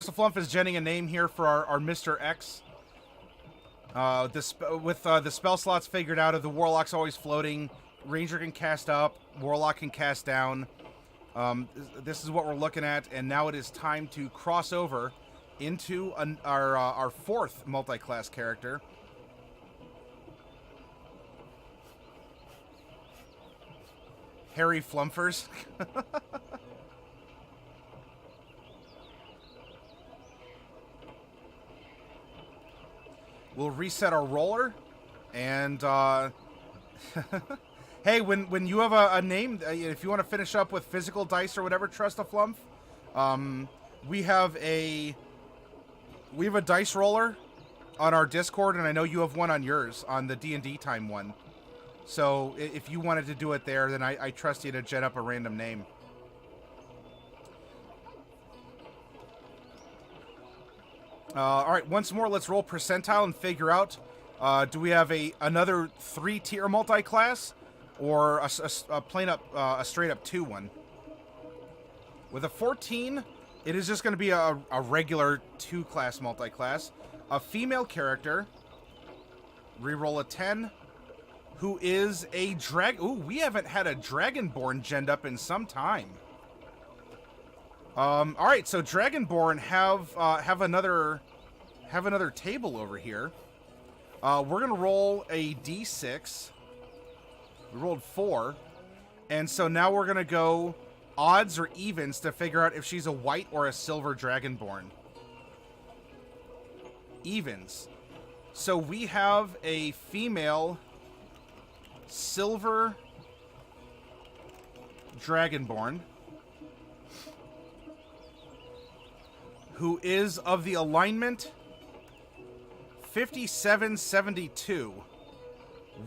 Trust the Flump is genning a name here for our Mr. X. With the spell slots figured out, of the Warlock's always floating, Ranger can cast up, Warlock can cast down. This is what we're looking at, and now it is time to cross over into our fourth multi-class character. Harry Flumfers. We'll reset our roller, and hey, when you have a name, if you want to finish up with physical dice or whatever, Trust a Flump, we have a dice roller on our Discord, and I know you have one on yours, on the D&D time one. So if you wanted to do it there, then I trust you to gen up a random name. All right, once more, let's roll percentile and figure out, do we have another 3-tier multi-class, or a plain up, a straight up 2 one? With a 14, it is just going to be a regular 2-class multi-class. A female character, reroll a 10, who is a Ooh, we haven't had a Dragonborn genned up in some time. All right, so Dragonborn have another table over here. We're gonna roll a d6. We rolled 4, and so now we're gonna go odds or evens to figure out if she's a white or a silver Dragonborn. Evens. So we have a female silver Dragonborn who is of the alignment 5772.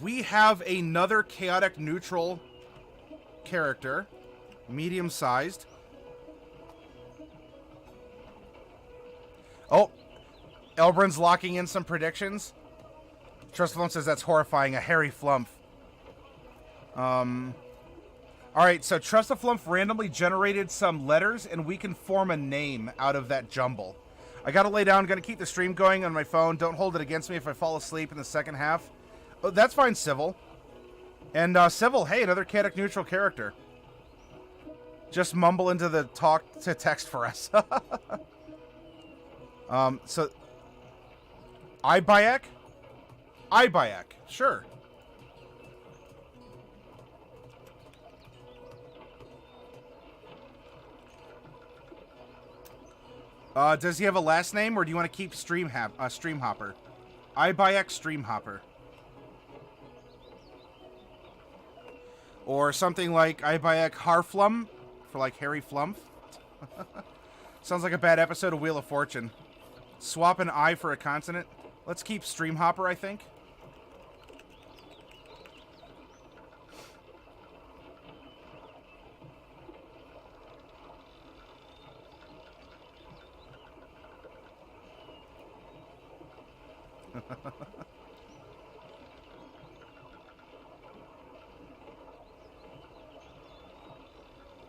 We have another chaotic neutral character, medium-sized. Oh, Elbrun's locking in some predictions. Trustflump says that's horrifying, a hairy flump. Alright, so Trustaflump randomly generated some letters, and we can form a name out of that jumble. I gotta lay down, gonna keep the stream going on my phone. Don't hold it against me if I fall asleep in the second half. Oh, that's fine, Civil. And, Civil, hey, another chaotic neutral character. Just mumble into the talk to text for us. So... Ibayak? Ibayak, sure. Does he have a last name, or do you want to keep Streamhopper? Ibayak Streamhopper. Or something like Ibayak Harflum, for like Harry Flump. Sounds like a bad episode of Wheel of Fortune. Swap an I for a consonant. Let's keep Streamhopper, I think.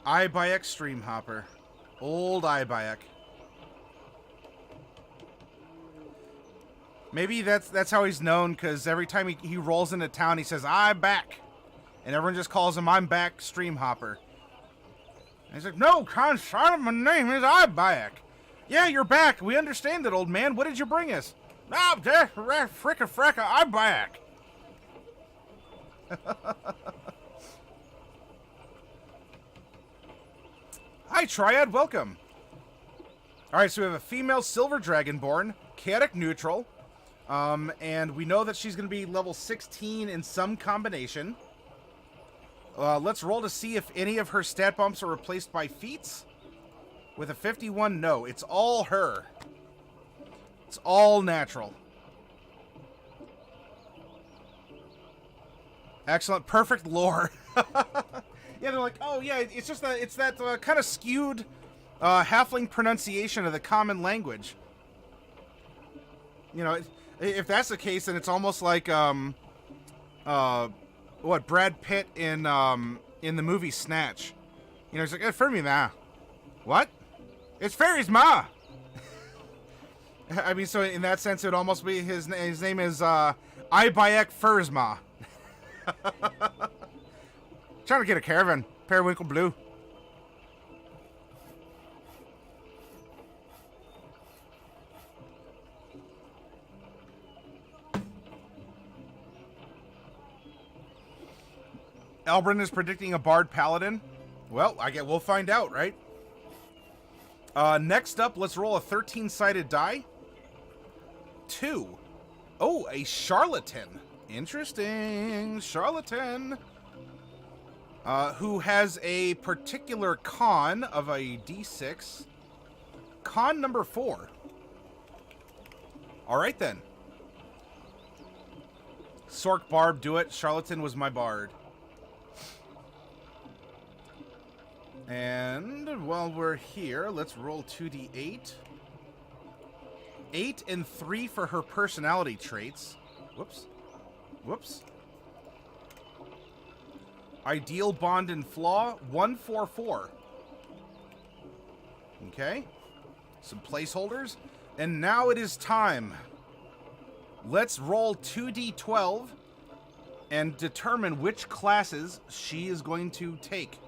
Ibayak Streamhopper. Old Ibayak. Maybe that's how he's known, because every time he rolls into town, he says, I'm back. And everyone just calls him, I'm back, Streamhopper. And he's like, no, Conshot, my name is Ibayak. Yeah, you're back. We understand that, old man. What did you bring us? Ah, fricka fracka, I'm back. Hi, Triad. Welcome. All right, so we have a female silver Dragonborn, chaotic neutral, and we know that she's going to be level 16 in some combination. Let's roll to see if any of her stat bumps are replaced by feats. With a 51, no. It's all her. It's all natural. Excellent. Perfect lore. Yeah, they're like, oh, yeah, it's just that, it's that kind of skewed halfling pronunciation of the common language. You know, if that's the case, then it's almost like, what, Brad Pitt in the movie Snatch. You know, he's like, for me, ma. What? It's fairies, ma! I mean, so in that sense, it would almost be his name is Ibayek Fursma. Trying to get a caravan. Periwinkle Blue. Elbrun is predicting a Bard Paladin. Well, we'll find out, right? Next up, let's roll a 13-sided die. 2. Oh, a Charlatan. Interesting. Charlatan. Who has a particular con of a D6. Con number 4. Alright then. Sork Barb, do it. Charlatan was my bard. And while we're here, let's roll 2d8. 8 and 3 for her personality traits. Whoops. Whoops. Ideal, bond, and flaw. 1, 4, 4. Okay. Some placeholders. And now it is time. Let's roll 2d12 and determine which classes she is going to take.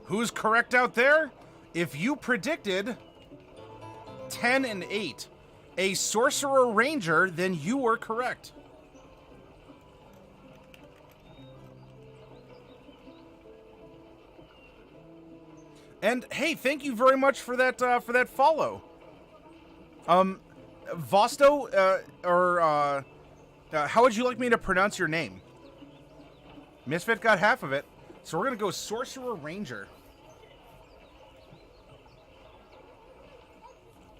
Who's correct out there? If you predicted 10 and 8, a Sorcerer Ranger, then you were correct. And hey, thank you very much for that follow. Vosto, how would you like me to pronounce your name? Misfit got half of it, so we're gonna go Sorcerer Ranger.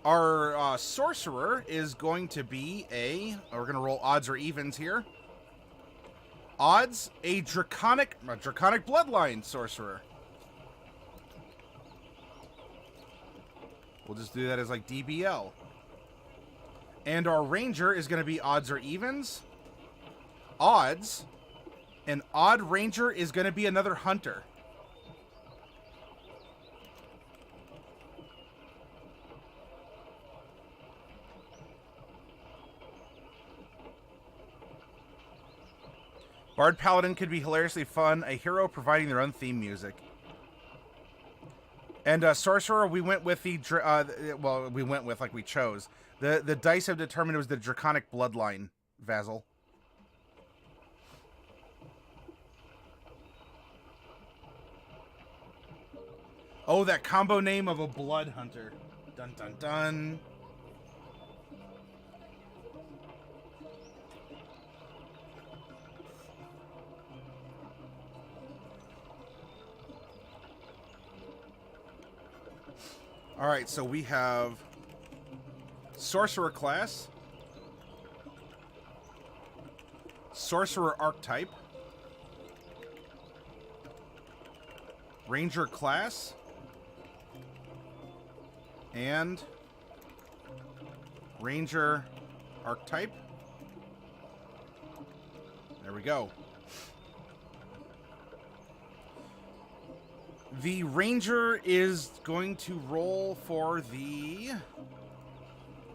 Our sorcerer is going to be we're going to roll odds or evens here. Odds, a Draconic Bloodline sorcerer. We'll just do that as like DBL. And our ranger is going to be odds or evens. Odds, an odd ranger is going to be another hunter. Bard Paladin could be hilariously fun. A hero providing their own theme music. And Sorcerer, we went with we chose. The dice have determined it was the Draconic Bloodline, Vassal. Oh, that combo name of a blood hunter. Dun dun dun. Alright, so we have Sorcerer class, Sorcerer archetype, Ranger class, and Ranger archetype. There we go. The Ranger is going to roll for the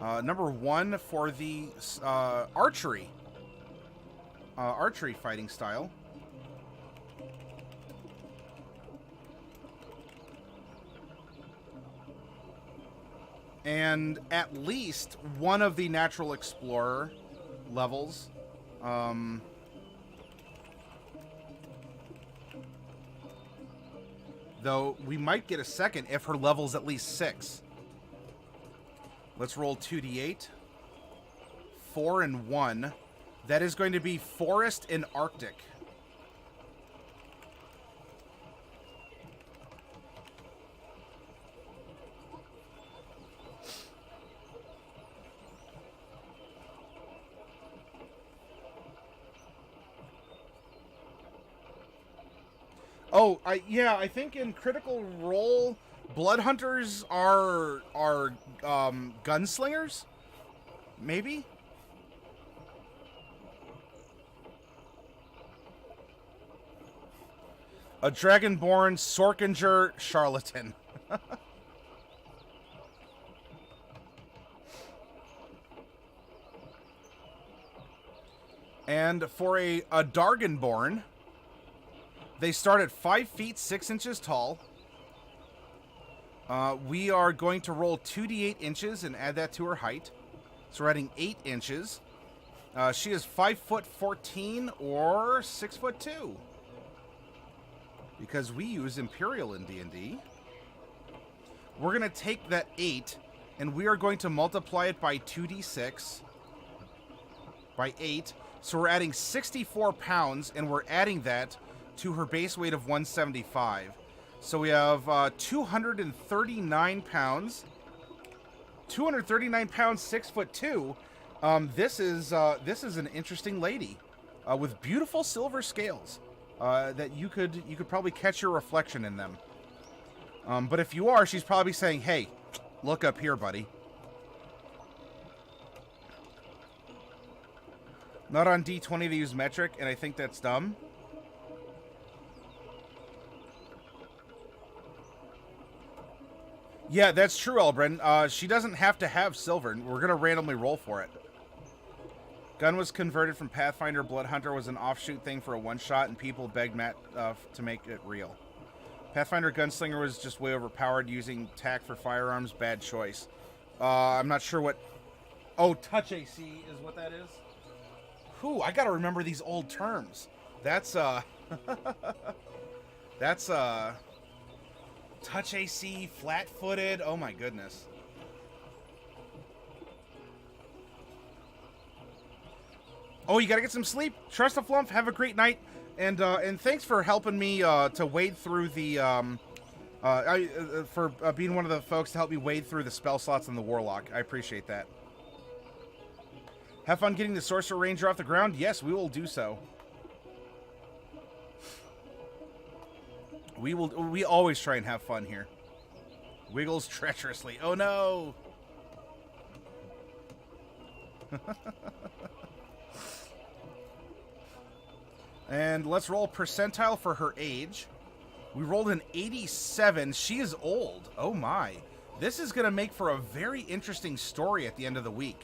number 1 for the archery fighting style. And at least one of the Natural Explorer levels. Though we might get a second if her level's at least 6. Let's roll 2d8. 4 and 1. That is going to be Forest and Arctic. Oh, I think in Critical Role, Blood Hunters are gunslingers? Maybe? A Dragonborn, Sorkinger, Charlatan. And for a Dragonborn, they start at 5 feet 6 inches tall. We are going to roll 2d8 inches and add that to her height. So we're adding 8 inches. She is 5'14" or 6'2", because we use Imperial in D&D. We're going to take that 8, and we are going to multiply it by 2d6 by 8. So we're adding 64 pounds, and we're adding that to her base weight of 175. So we have 239 pounds. 239 pounds, 6'2". This is an interesting lady with beautiful silver scales that you could probably catch your reflection in them. But if you are, she's probably saying, "Hey, look up here, buddy." Not on D20 to use metric, and I think that's dumb. Yeah, that's true, Elbrin. She doesn't have to have silver. We're going to randomly roll for it. Gun was converted from Pathfinder. Bloodhunter was an offshoot thing for a one-shot, and people begged Matt to make it real. Pathfinder Gunslinger was just way overpowered. Using tack for firearms, bad choice. I'm not sure what... Oh, touch AC is what that is? Whew, I gotta remember these old terms. That's, That's, touch AC, flat-footed. Oh my goodness. Oh, you gotta get some sleep. Trust the flump. Have a great night, and thanks for helping me to wade through the for being one of the folks to help me wade through the spell slots in the Warlock. I appreciate that. Have fun getting the Sorcerer Ranger off the ground. Yes, we will do so. We always try and have fun here. Wiggles treacherously. Oh no. And let's roll percentile for her age. We rolled an 87. She is old. Oh my. This is going to make for a very interesting story at the end of the week.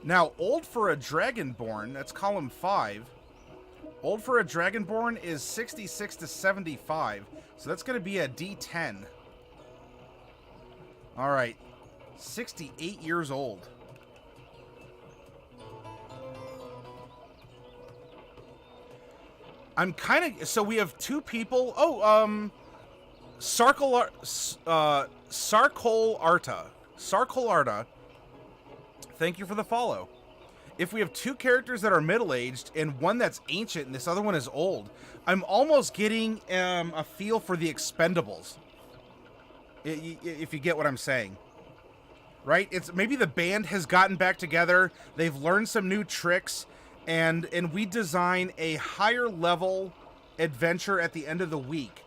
Now, old for a Dragonborn, that's column 5. Old for a Dragonborn is 66 to 75. So that's going to be a D10. All right. 68 years old. I'm kind of... So we have two people... Oh, Sarkolarta. Sarkolarta. Thank you for the follow. If we have two characters that are middle-aged and one that's ancient and this other one is old, I'm almost getting a feel for the Expendables. If you get what I'm saying. Right? It's maybe the band has gotten back together. They've learned some new tricks. And we design a higher level adventure at the end of the week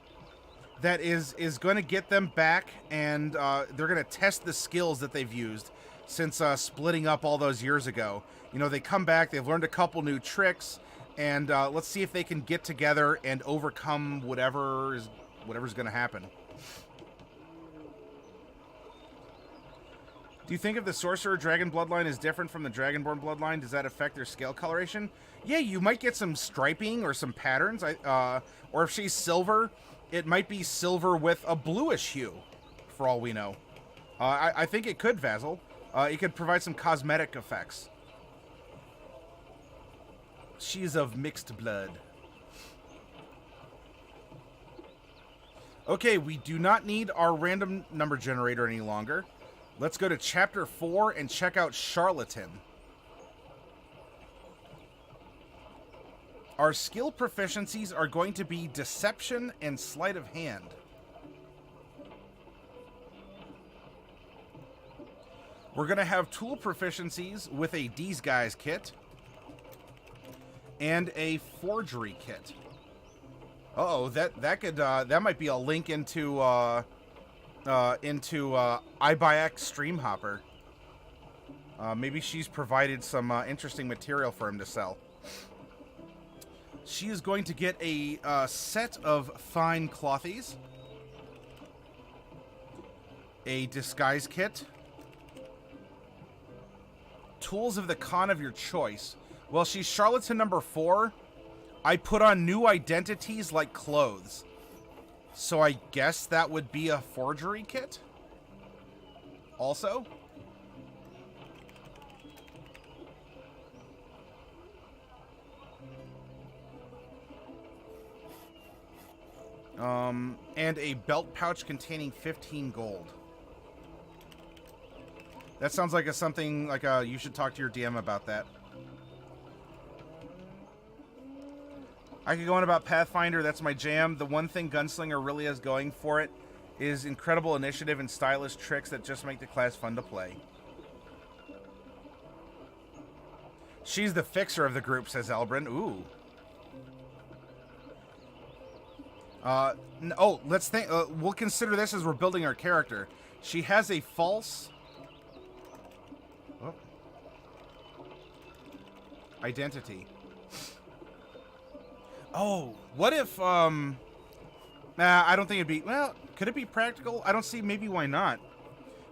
that is going to get them back, and they're going to test the skills that they've used since splitting up all those years ago. You know, they come back, they've learned a couple new tricks, and let's see if they can get together and overcome whatever's going to happen. Do you think if the Sorcerer Dragon Bloodline is different from the Dragonborn Bloodline, does that affect their scale coloration? Yeah, you might get some striping or some patterns. Or if she's silver, it might be silver with a bluish hue, for all we know. I think it could, Vasil. It could provide some cosmetic effects. She's of mixed blood. Okay, we do not need our random number generator any longer. Let's go to Chapter 4 and check out Charlatan. Our skill proficiencies are going to be Deception and Sleight of Hand. We're going to have tool proficiencies with a These Guys kit and a Forgery kit. Uh-oh, that might be a link into Ibayak Streamhopper. Maybe she's provided some interesting material for him to sell. She is going to get a set of fine clothies, a disguise kit, tools of the con of your choice. Well, she's Charlatan number 4. I put on new identities like clothes. So I guess that would be a forgery kit? Also? And a belt pouch containing 15 gold. That sounds like something like you should talk to your DM about that. I could go on about Pathfinder, that's my jam. The one thing Gunslinger really has going for it is incredible initiative and stylish tricks that just make the class fun to play. She's the fixer of the group, says Elbrin. Ooh. Let's think. We'll consider this as we're building our character. She has a false identity. Oh, what if, nah, I don't think it'd be, well, could it be practical? I don't see, maybe why not?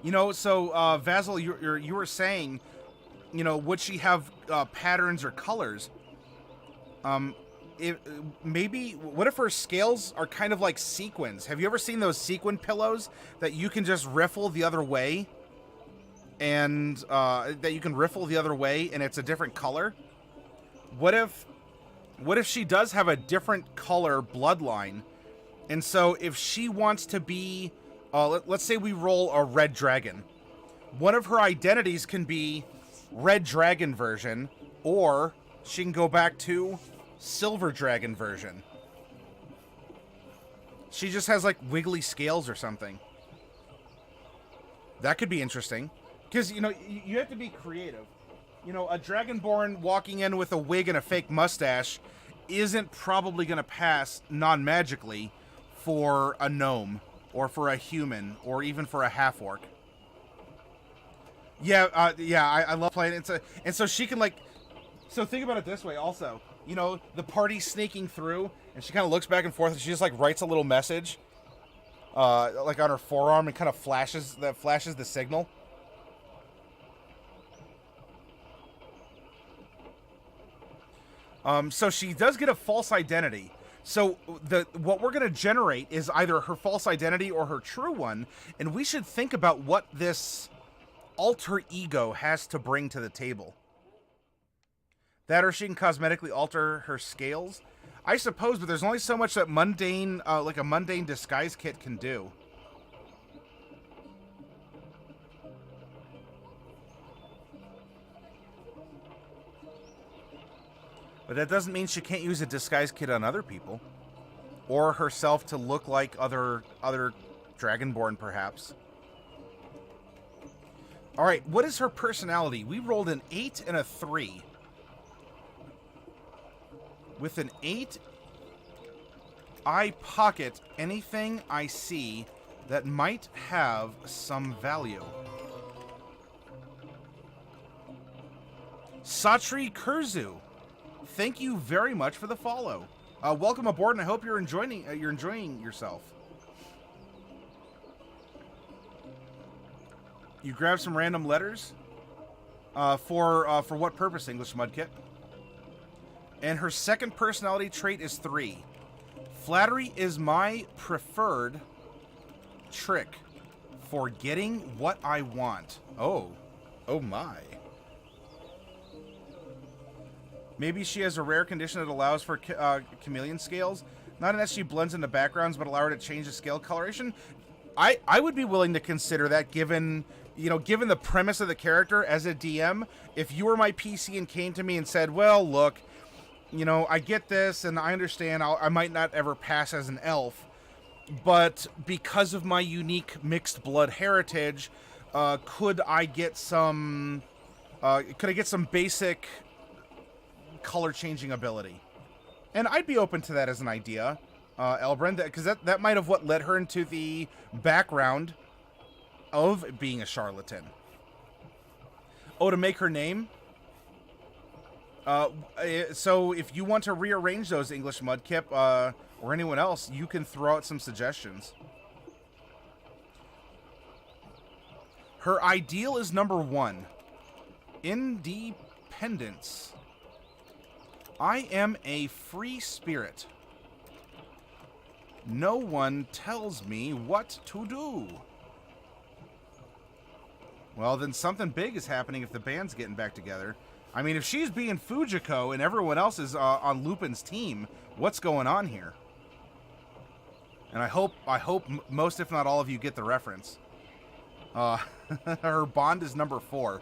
You know, so, Vasil, you were saying, you know, would she have, patterns or colors? Maybe, what if her scales are kind of like sequins? Have you ever seen those sequin pillows that you can just riffle the other way? And, that you can riffle the other way and it's a different color? What if she does have a different color bloodline? And so if she wants to be, let's say we roll a red dragon. One of her identities can be red dragon version, or she can go back to silver dragon version. She just has like wiggly scales or something. That could be interesting. Because, you know, you have to be creative. You know, a Dragonborn walking in with a wig and a fake mustache isn't probably going to pass non-magically for a gnome, or for a human, or even for a half-orc. Yeah, I love playing it. And so she can, like... So think about it this way, also. You know, the party's sneaking through, and she kind of looks back and forth, and she just, like, writes a little message, like, on her forearm, and kind of flashes the signal. So she does get a false identity. So what we're going to generate is either her false identity or her true one, and we should think about what this alter ego has to bring to the table. That, or she can cosmetically alter her scales, I suppose, but there's only so much that mundane, like a mundane disguise kit can do. But that doesn't mean she can't use a disguise kit on other people. Or herself to look like other Dragonborn, perhaps. Alright, what is her personality? We rolled an 8 and a 3. With an 8, I pocket anything I see that might have some value. Satri Kurzu, thank you very much for the follow. Welcome aboard, and I hope you're enjoying yourself. You grabbed some random letters. For what purpose, English Mudkip? And her second personality trait is 3. Flattery is my preferred trick for getting what I want. Oh my. Maybe she has a rare condition that allows for chameleon scales. Not unless she blends into backgrounds, but allow her to change the scale coloration. I would be willing to consider that, given the premise of the character as a DM. If you were my PC and came to me and said, well, look, you know, I get this and I understand I might not ever pass as an elf, but because of my unique mixed blood heritage, could I get some basic color changing ability? And I'd be open to that as an idea, Elbrin, because that might have what led her into the background of being a charlatan. Oh, to make her name? So if you want to rearrange those, English Mudkip, or anyone else, you can throw out some suggestions. Her ideal is number 1. Independence. I am a free spirit. No one tells me what to do. Well, then something big is happening if the band's getting back together. I mean, if she's being Fujiko and everyone else is on Lupin's team, what's going on here? And I hope most, if not all of you, get the reference. Her bond is number 4.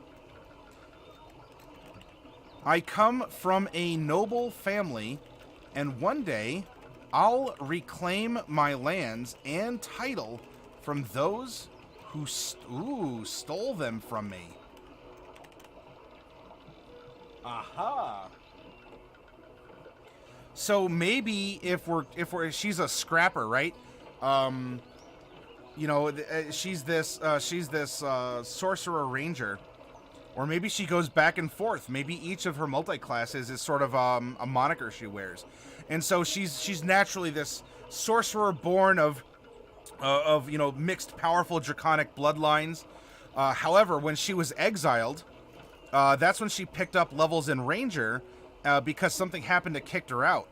I come from a noble family, and one day I'll reclaim my lands and title from those who stole them from me. Aha. So maybe if she's a scrapper, right? You know, she's this sorcerer ranger, or maybe she goes back and forth. Maybe each of her multi-classes is sort of a moniker she wears, and so she's naturally this sorcerer born of you know, mixed powerful draconic bloodlines. However, when she was exiled, that's when she picked up levels in ranger because something happened that kicked her out.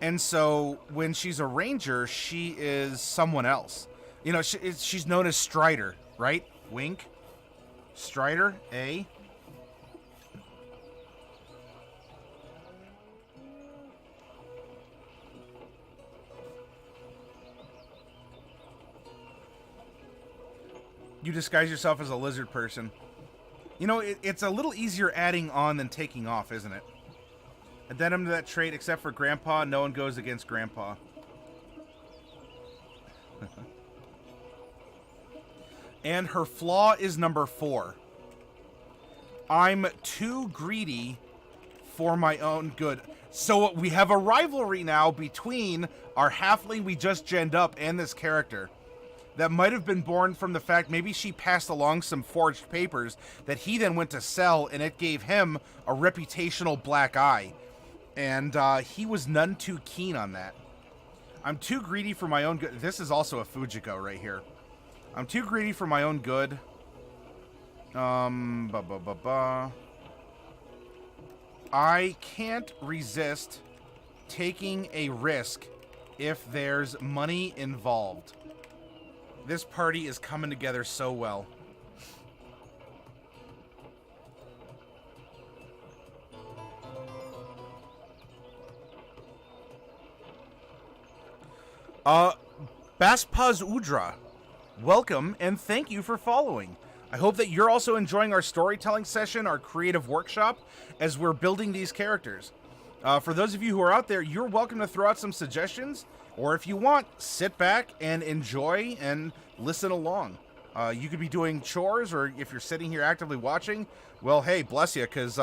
And so when she's a ranger, she is someone else. You know, she's known as Strider, right? Wink. Strider, A. You disguise yourself as a lizard person. You know, it's a little easier adding on than taking off, isn't it? Addendum to that trait, except for Grandpa, no one goes against Grandpa. And her flaw is number 4. I'm too greedy for my own good. So we have a rivalry now between our halfling we just genned up and this character. That might have been born from the fact maybe she passed along some forged papers that he then went to sell, and it gave him a reputational black eye. And he was none too keen on that. I'm too greedy for my own good. This is also a Fujiko right here. I'm too greedy for my own good. I can't resist taking a risk if there's money involved. This party is coming together so well. Baspaz Udra, welcome and thank you for following. I hope that you're also enjoying our storytelling session, our creative workshop, as we're building these characters. For those of you who are out there, you're welcome to throw out some suggestions, or if you want, sit back and enjoy and listen along. You could be doing chores, or if you're sitting here actively watching, well, hey, bless you, because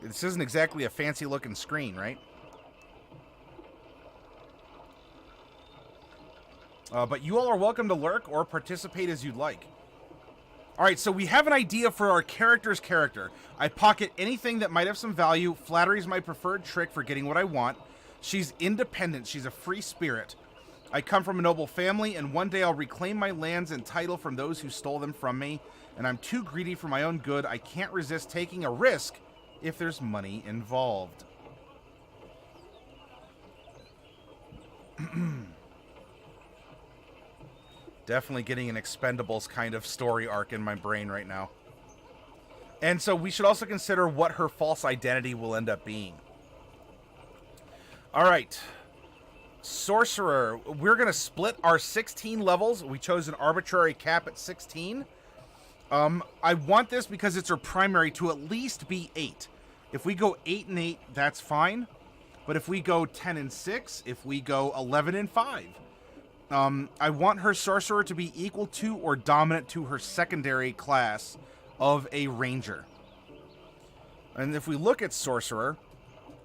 this isn't exactly a fancy-looking screen, right? But you all are welcome to lurk or participate as you'd like. Alright, so we have an idea for our character's character. I pocket anything that might have some value. Flattery is my preferred trick for getting what I want. She's independent. She's a free spirit. I come from a noble family, and one day I'll reclaim my lands and title from those who stole them from me. And I'm too greedy for my own good. I can't resist taking a risk if there's money involved. Definitely getting an Expendables kind of story arc in my brain right now. And so we should also consider what her false identity will end up being. Alright. Sorcerer. We're going to split our 16 levels. We chose an arbitrary cap at 16. I want this because it's her primary to at least be 8. If we go 8 and 8, that's fine. But if we go 10 and 6, if we go 11 and 5... I want her sorcerer to be equal to or dominant to her secondary class of a ranger. And if we look at sorcerer,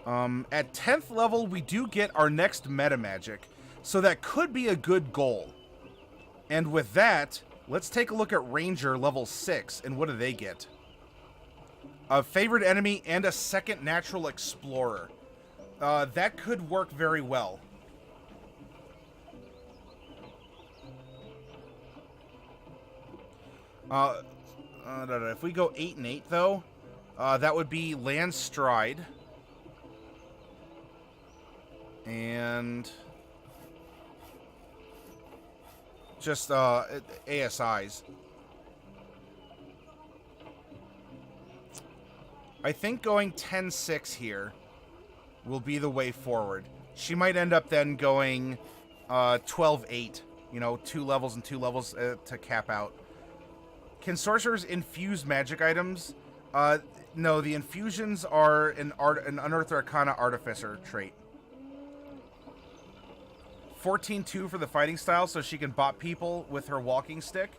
at 10th level, we do get our next meta magic. So that could be a good goal. And with that, let's take a look at ranger level 6. And what do they get? A favored enemy and a second natural explorer. That could work very well. If we go 8 and 8, though, that would be land stride. And just ASIs. I think going 10-6 here will be the way forward. She might end up then going 12-8. You know, 2 levels and 2 levels to cap out. Can sorcerers infuse magic items? No, the infusions are an Unearthed Arcana Artificer trait. 14-2 for the fighting style, so she can bop people with her walking stick.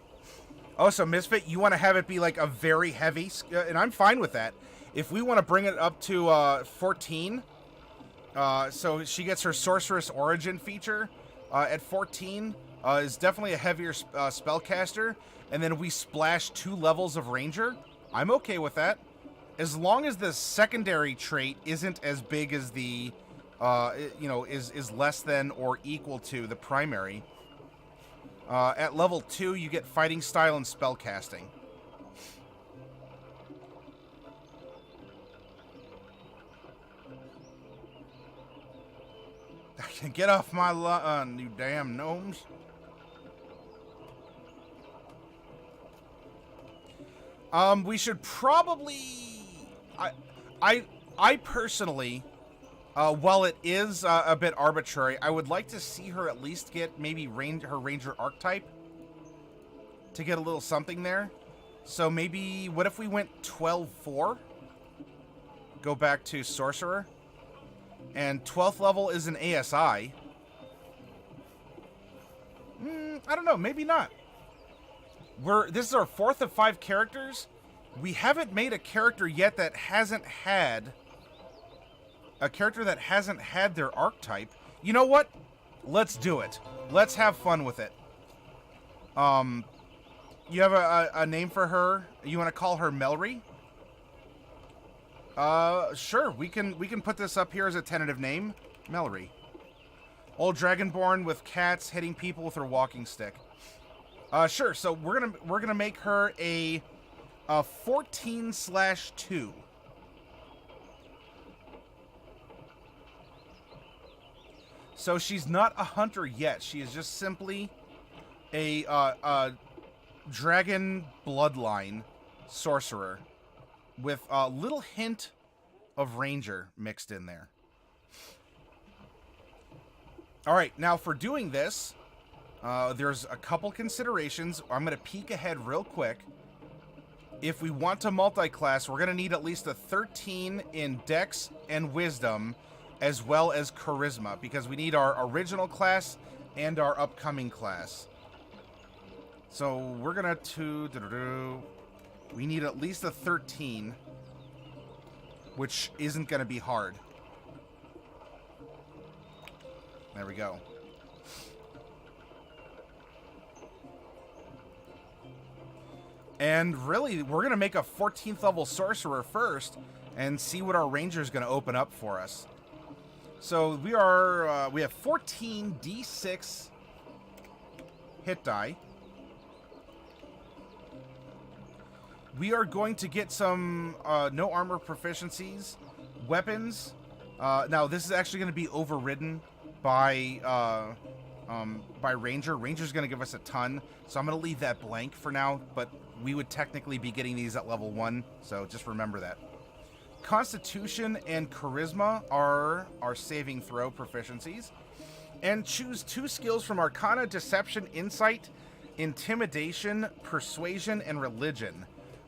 Oh, so Misfit, you want to have it be like a very heavy, and I'm fine with that. If we want to bring it up to 14, so she gets her Sorceress Origin feature at 14, is definitely a heavier spellcaster, and then we splash 2 levels of Ranger. I'm okay with that. As long as the secondary trait isn't as big as the, you know, is less than or equal to the primary. At level 2, you get fighting style and spellcasting. Get off my lawn, you damn gnomes. We should probably... I personally, while it is a bit arbitrary, I would like to see her at least get maybe her Ranger archetype to get a little something there. So maybe, what if we went 12-4? Go back to Sorcerer. And 12th level is an ASI. I don't know, maybe not. This is our 4th of 5 characters. We haven't made a character yet that hasn't had... A character that hasn't had their archetype. You know what? Let's do it. Let's have fun with it. You have a name for her? You want to call her Mellry? Sure. We can put this up here as a tentative name. Mellry. Old Dragonborn with cats hitting people with her walking stick. Sure. So we're gonna make her a 14/2. So she's not a hunter yet. She is just simply a dragon bloodline sorcerer with a little hint of ranger mixed in there. All right, now for doing this, there's a couple considerations. I'm going to peek ahead real quick. If we want to multi-class, we're going to need at least a 13 in Dex and Wisdom, as well as Charisma, because we need our original class and our upcoming class. So we're going to... We need at least a 13, which isn't going to be hard. There we go. And really, we're going to make a 14th level sorcerer first and see what our ranger is going to open up for us. So we have 14 D6 hit die. We are going to get some no armor proficiencies, weapons. Now this is actually going to be overridden by Ranger. Ranger's going to give us a ton, so I'm going to leave that blank for now, but we would technically be getting these at level 1, so just remember that. Constitution and Charisma are our saving throw proficiencies. And choose 2 skills from Arcana, Deception, Insight, Intimidation, Persuasion, and Religion.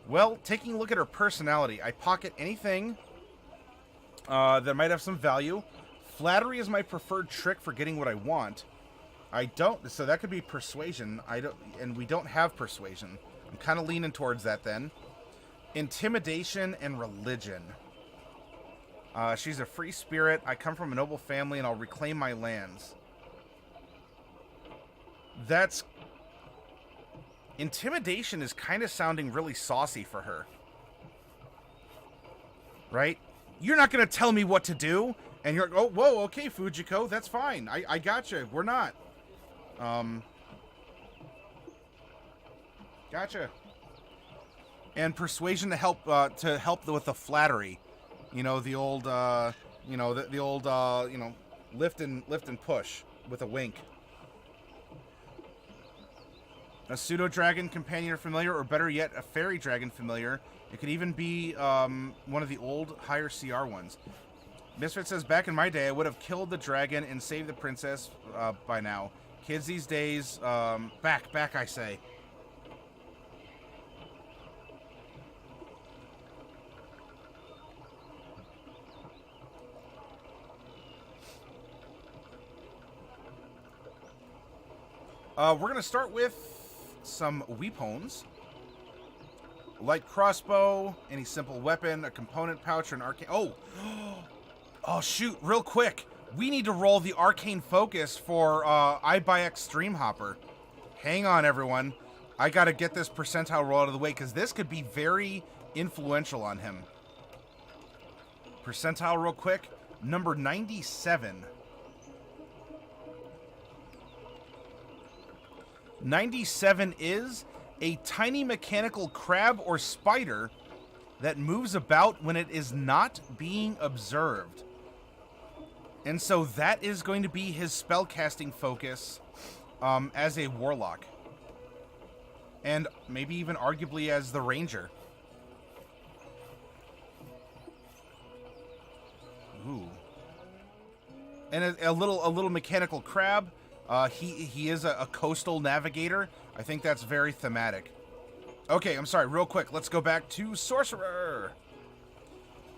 Well, taking a look at her personality, I pocket anything that might have some value. Flattery is my preferred trick for getting what I want. I don't, so that could be Persuasion. And we don't have Persuasion. I'm kind of leaning towards that then. Intimidation and Religion. She's a free spirit. I come from a noble family and I'll reclaim my lands. That's... Intimidation is kind of sounding really saucy for her. Right? You're not going to tell me what to do. And you're, oh, whoa, okay, Fujiko, that's fine. I gotcha. We're not. Gotcha. And Persuasion to help with the flattery. You know, the old, the old, lift and push with a wink. A pseudo-dragon companion or familiar, or better yet, a fairy dragon familiar. It could even be one of the old, higher CR ones. Misfit says, back in my day, I would have killed the dragon and saved the princess by now. Kids these days, back, I say. We're going to start with some weapons. Light crossbow, any simple weapon, a component pouch, or an arcane... Oh! Oh, shoot, real quick. We need to roll the arcane focus for iBuyX Stream Hopper. Hang on, everyone. I got to get this percentile roll out of the way, because this could be very influential on him. Percentile real quick. Number 97. 97 is a tiny mechanical crab or spider that moves about when it is not being observed. And so that is going to be his spellcasting focus as a warlock. And maybe even arguably as the ranger. Ooh. And a little mechanical crab. He is a coastal navigator. I think that's very thematic. Okay, I'm sorry, real quick. Let's go back to Sorcerer.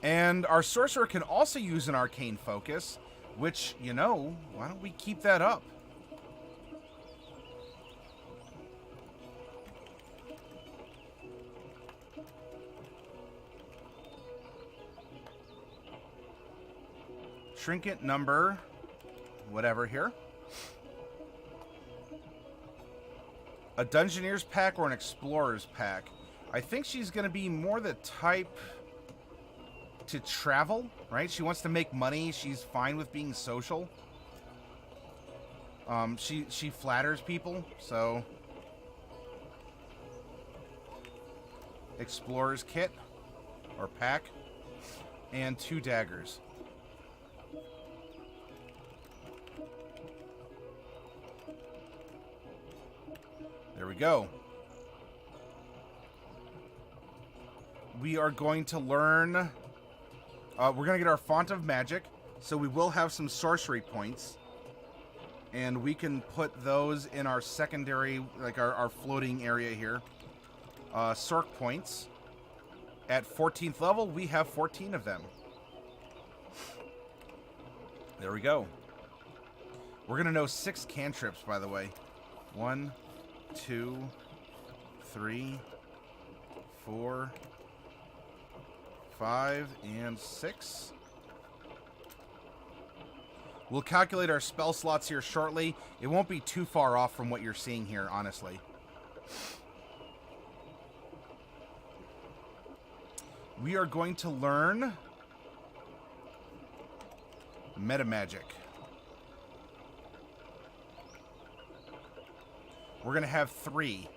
And our Sorcerer can also use an arcane focus, which, you know, why don't we keep that up? Trinket number, whatever here. A Dungeoneer's pack or an Explorer's pack. I think she's going to be more the type to travel, right? She wants to make money. She's fine with being social. She flatters people, so... Explorer's kit, or pack, and 2 daggers. There we go. We are going to learn... we're going to get our Font of Magic, so we will have some sorcery points. And we can put those in our secondary, like our floating area here. Sorc points. At 14th level, we have 14 of them. There we go. We're going to know 6 cantrips, by the way. 1, 2, 3, 4, 5, and 6. We'll calculate our spell slots here shortly. It won't be too far off from what you're seeing here, honestly. We are going to learn meta magic. We're going to have 3.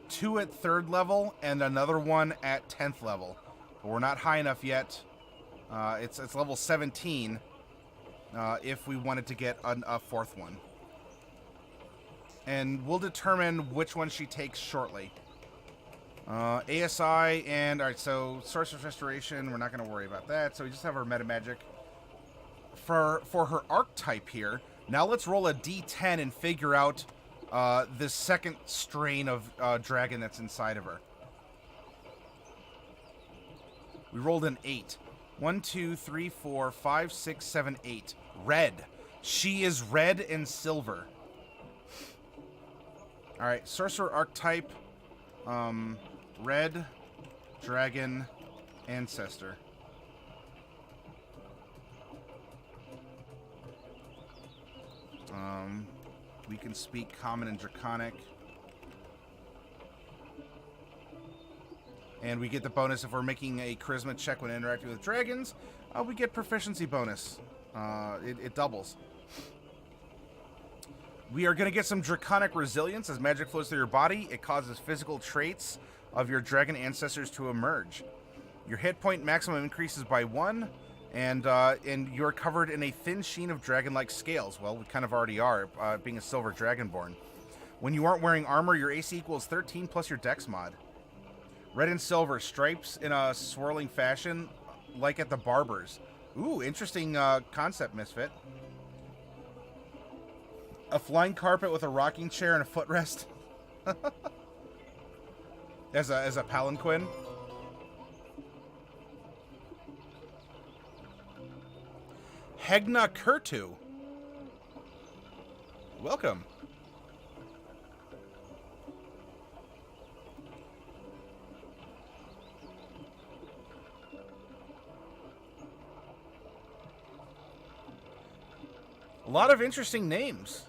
2 at 3rd level and another one at 10th level. But we're not high enough yet. It's level 17 if we wanted to get a 4th one. And we'll determine which one she takes shortly. ASI and... Alright, so Sorcerer's Restoration, we're not going to worry about that. So we just have our meta magic. For her archetype here, now let's roll a d10 and figure out... the second strain of dragon that's inside of her. We rolled an 8. 1, 2, 3, 4, 5, 6, 7, 8. Red. She is red and silver. Alright, sorcerer archetype. Red, dragon, ancestor. We can speak Common and Draconic. And we get the bonus if we're making a charisma check when interacting with dragons. We get proficiency bonus. It doubles. We are going to get some Draconic Resilience. As magic flows through your body, it causes physical traits of your dragon ancestors to emerge. Your hit point maximum increases by 1. And you're covered in a thin sheen of dragon-like scales. Well, we kind of already are, being a silver dragonborn. When you aren't wearing armor, your AC equals 13 plus your dex mod. Red and silver, stripes in a swirling fashion, like at the barbers. Ooh, interesting concept, Misfit. A flying carpet with a rocking chair and a footrest. as a palanquin. Hegna Kurtu. Welcome. A lot of interesting names.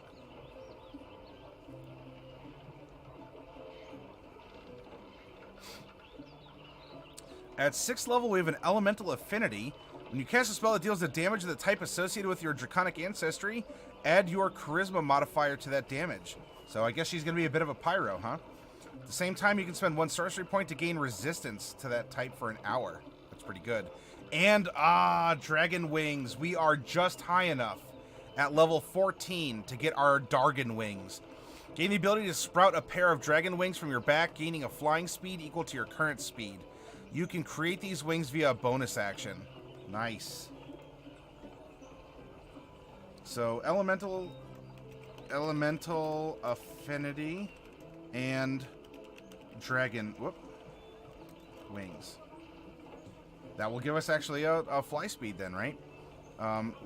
At 6th level, we have an elemental affinity. When you cast a spell that deals the damage of the type associated with your draconic ancestry, add your charisma modifier to that damage. So I guess she's going to be a bit of a pyro, huh? At the same time, you can spend 1 sorcery point to gain resistance to that type for an hour. That's pretty good. And, dragon wings. We are just high enough at level 14 to get our Dargon wings. Gain the ability to sprout a pair of dragon wings from your back, gaining a flying speed equal to your current speed. You can create these wings via a bonus action. Nice. So, elemental affinity and dragon wings. That will give us actually a fly speed then, right?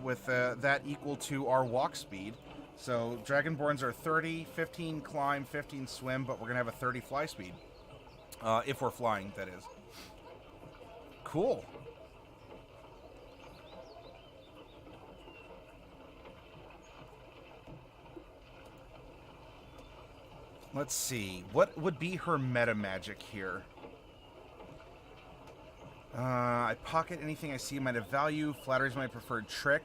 With that equal to our walk speed. So Dragonborns are 30, 15 climb, 15 swim, but we're going to have a 30 fly speed. If we're flying, that is. Cool. Let's see. What would be her meta magic here? I pocket anything I see might have value. Flattery is my preferred trick.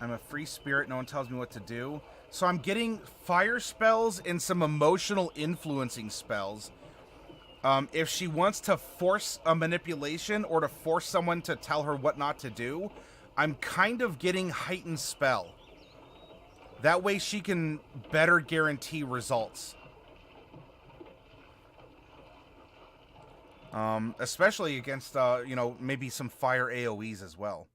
I'm a free spirit. No one tells me what to do. So I'm getting fire spells and some emotional influencing spells. If she wants to force a manipulation or to force someone to tell her what not to do, I'm kind of getting heightened spell. That way she can better guarantee results. Especially against, maybe some fire AoEs as well.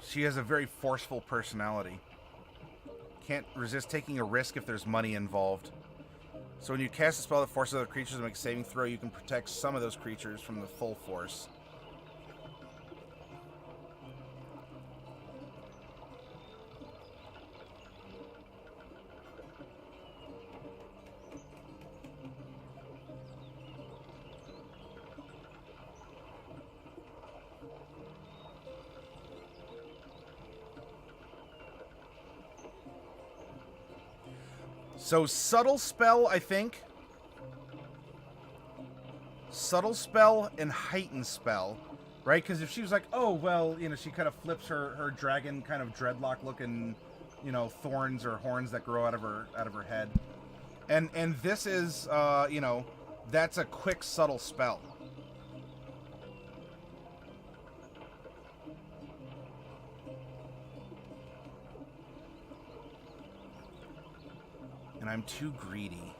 She has a very forceful personality. Can't resist taking a risk if there's money involved. So when you cast a spell that forces other creatures to make a saving throw, you can protect some of those creatures from the full force. So, Subtle Spell, I think. Subtle Spell and Heightened Spell, right? Because if she was like, oh, well, she kind of flips her dragon kind of dreadlock-looking, thorns or horns that grow out of her head. And this is, that's a quick, subtle spell. And I'm too greedy.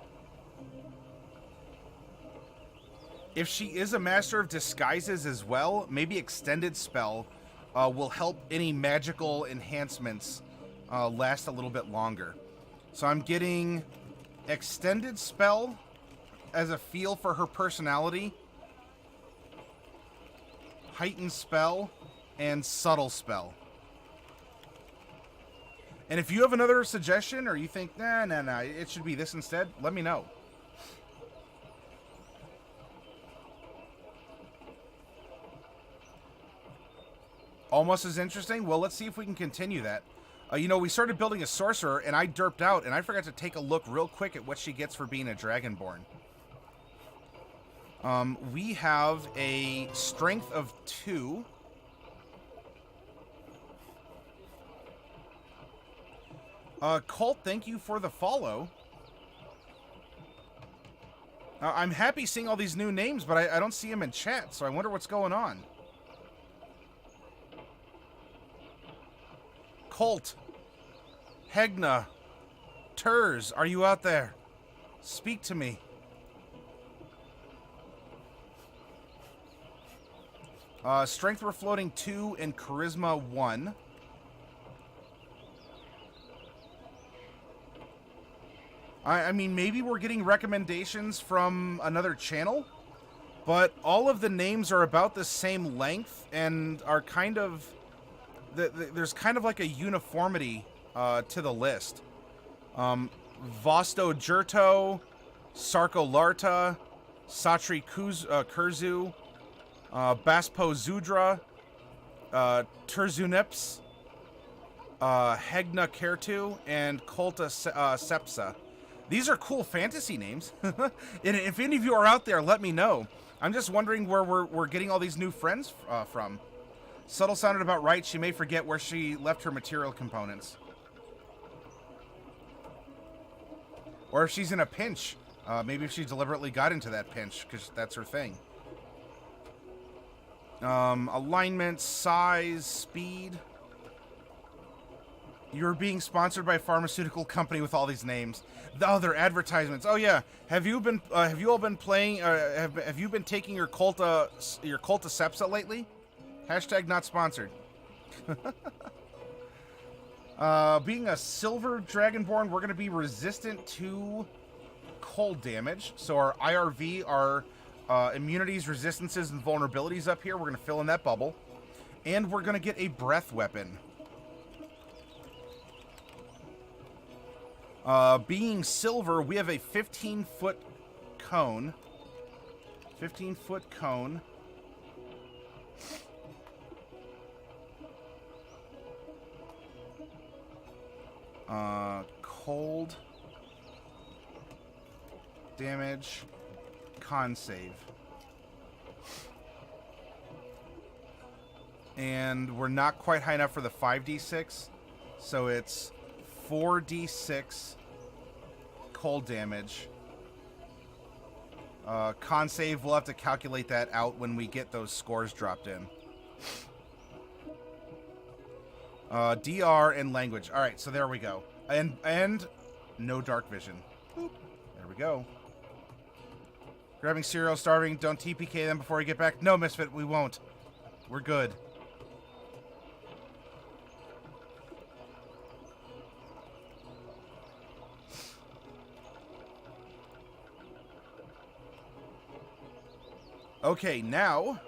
If she is a master of disguises as well, maybe Extended Spell will help any magical enhancements last a little bit longer. So I'm getting Extended Spell as a feel for her personality, Heightened Spell, and Subtle Spell. And if you have another suggestion, or you think, nah, it should be this instead, let me know. Almost as interesting? Well, let's see if we can continue that. We started building a sorcerer, and I derped out, and I forgot to take a look real quick at what she gets for being a Dragonborn. We have a strength of 2. Colt, thank you for the follow. I'm happy seeing all these new names, but I don't see them in chat, so I wonder what's going on. Colt. Hegna. Turs, are you out there? Speak to me. Strength we're floating 2 and Charisma 1. I mean, maybe we're getting recommendations from another channel, but all of the names are about the same length and are kind of... there's kind of like a uniformity to the list. Vosto Jurto, Sarko Larta, Satri Kurzu, Baspo Zudra, Turzunips, Hegna Kertu, and Kolta Sepsa. These are cool fantasy names. And if any of you are out there, let me know. I'm just wondering where we're getting all these new friends from. Subtle sounded about right. She may forget where she left her material components. Or if she's in a pinch. Maybe if she deliberately got into that pinch, because that's her thing. Alignment, size, speed. You're being sponsored by a pharmaceutical company with all these names. Oh, they're advertisements. Oh yeah. Have you all been playing? Have you been taking your Kolta Sepsa lately? Hashtag not sponsored. Being a silver Dragonborn, we're going to be resistant to cold damage. So our IRV, our immunities, resistances, and vulnerabilities up here, we're going to fill in that bubble. And we're going to get a breath weapon. Being silver, we have a 15-foot cone. 15-foot cone. Cold damage, con save. And we're not quite high enough for the 5d6, so it's 4d6 cold damage. Con save, we'll have to calculate that out when we get those scores dropped in. DR and language. All right, so there we go. And no dark vision. Boop. There we go. Grabbing cereal, starving. Don't TPK them before we get back. No, Misfit, we won't. We're good. Okay, now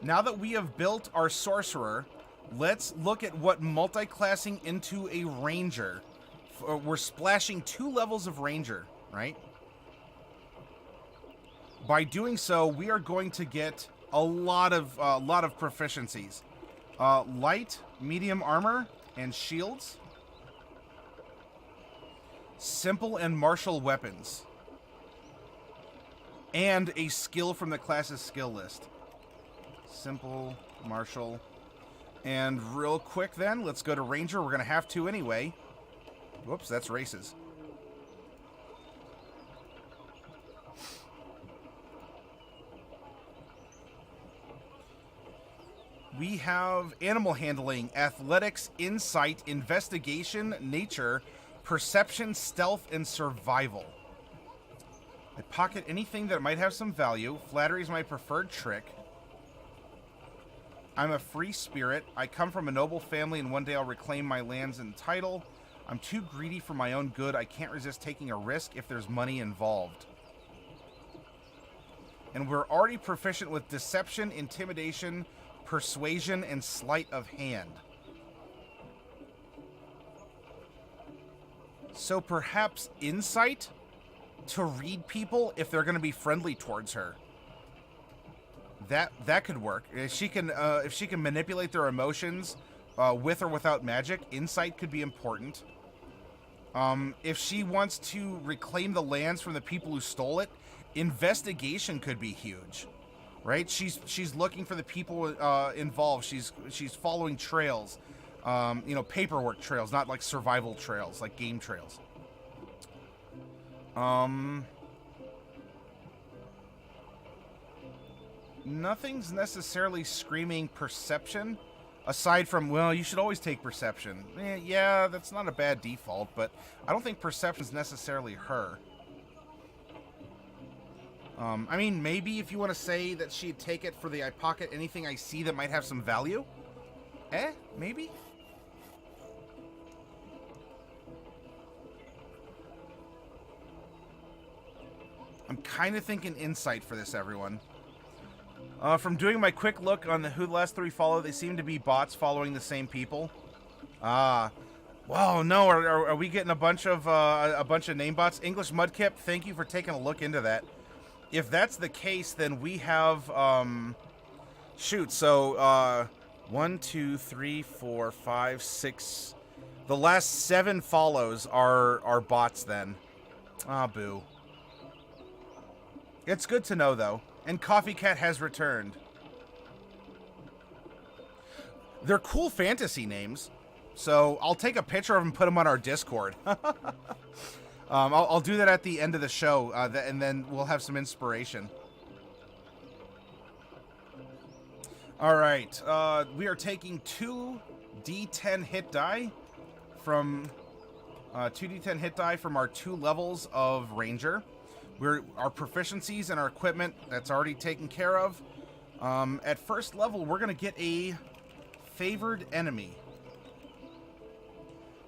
that we have built our sorcerer, let's look at what multi-classing into a ranger. We're splashing 2 levels of ranger, right? By doing so, we are going to get a lot of proficiencies. Light, medium armor, and shields. Simple and martial weapons. And a skill from the class's skill list. Simple, martial. And real quick then, let's go to Ranger. We're going to have to anyway. Whoops, that's races. We have animal handling, athletics, insight, investigation, nature, perception, stealth, and survival. I pocket anything that might have some value. Flattery is my preferred trick. I'm a free spirit. I come from a noble family, and one day I'll reclaim my lands and title. I'm too greedy for my own good. I can't resist taking a risk if there's money involved. And we're already proficient with deception, intimidation, persuasion, and sleight of hand. So perhaps insight to read people if they're going to be friendly towards her. That could work. If she can manipulate their emotions with or without magic, insight could be important. If she wants to reclaim the lands from the people who stole it, investigation could be huge, right? She's looking for the people involved. She's following trails, paperwork trails, not like survival trails, like game trails. Nothing's necessarily screaming perception, aside from, well, you should always take perception. Yeah, that's not a bad default, but I don't think perception's necessarily her. I mean, maybe if you want to say that she'd take it for the I pocket anything I see that might have some value. Maybe? I'm kind of thinking insight for this, everyone. From doing my quick look on who the last 3 follow, they seem to be bots following the same people. Wow, no, are we getting a bunch of name bots? English Mudkip, thank you for taking a look into that. If that's the case, then we have, shoot, so, 1, 2, 3, 4, 5, 6, the last 7 follows are bots then. Ah, boo. It's good to know, though. And Coffee Cat has returned. They're cool fantasy names, so I'll take a picture of them and put them on our Discord. I'll do that at the end of the show, and then we'll have some inspiration. All right, we are taking 2d10 hit die from 2d10 hit die from our 2 levels of Ranger. Our proficiencies and our equipment, that's already taken care of. At first level, we're going to get a favored enemy.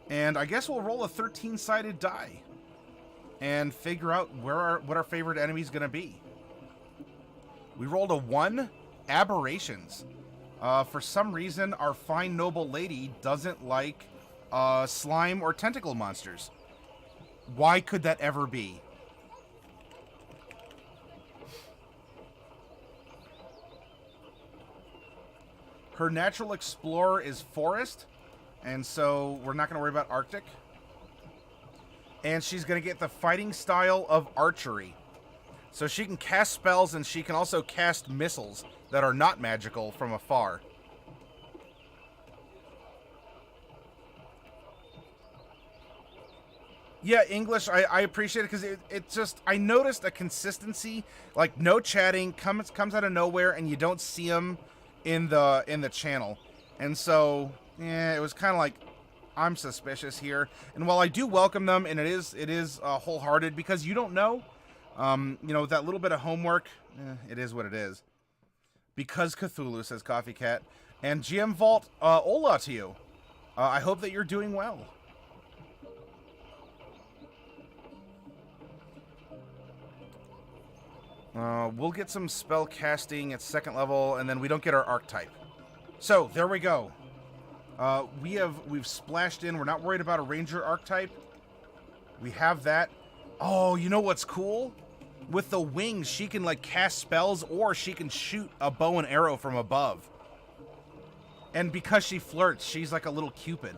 And I guess we'll roll a 13-sided die and figure out what our favorite enemy is going to be. We rolled a 1, Aberrations. For some reason, our fine noble lady doesn't like slime or tentacle monsters. Why could that ever be? Her natural explorer is forest, and so we're not going to worry about Arctic. And she's going to get the fighting style of archery. So she can cast spells, and she can also cast missiles that are not magical from afar. Yeah, English, I appreciate it, because it just, I noticed a consistency, like no chatting, comes out of nowhere, and you don't see them in the channel. And so, yeah, it was kind of like, I'm suspicious here. And while I do welcome them, and it is wholehearted, because you don't know, you know, that little bit of homework, it is what it is. Because Cthulhu, says Coffee Cat. And GM Vault, hola to you. I hope that you're doing well. We'll get some spell casting at 2nd level, and then we don't get our archetype. So, there we go. We've splashed in. We're not worried about a ranger archetype. We have that. Oh, you know what's cool? With the wings, she can, like, cast spells, or she can shoot a bow and arrow from above. And because she flirts, she's like a little Cupid.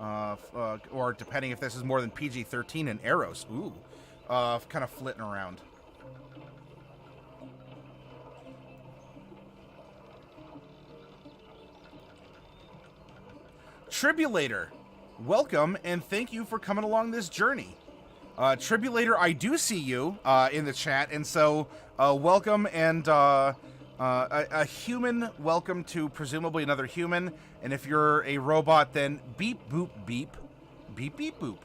Or depending if this is more than PG-13, and arrows. Ooh. Kind of flitting around. Tribulator, welcome, and thank you for coming along this journey. Tribulator, I do see you in the chat, and so welcome, and a human welcome to presumably another human, and if you're a robot, then beep, boop, beep, beep, beep, boop.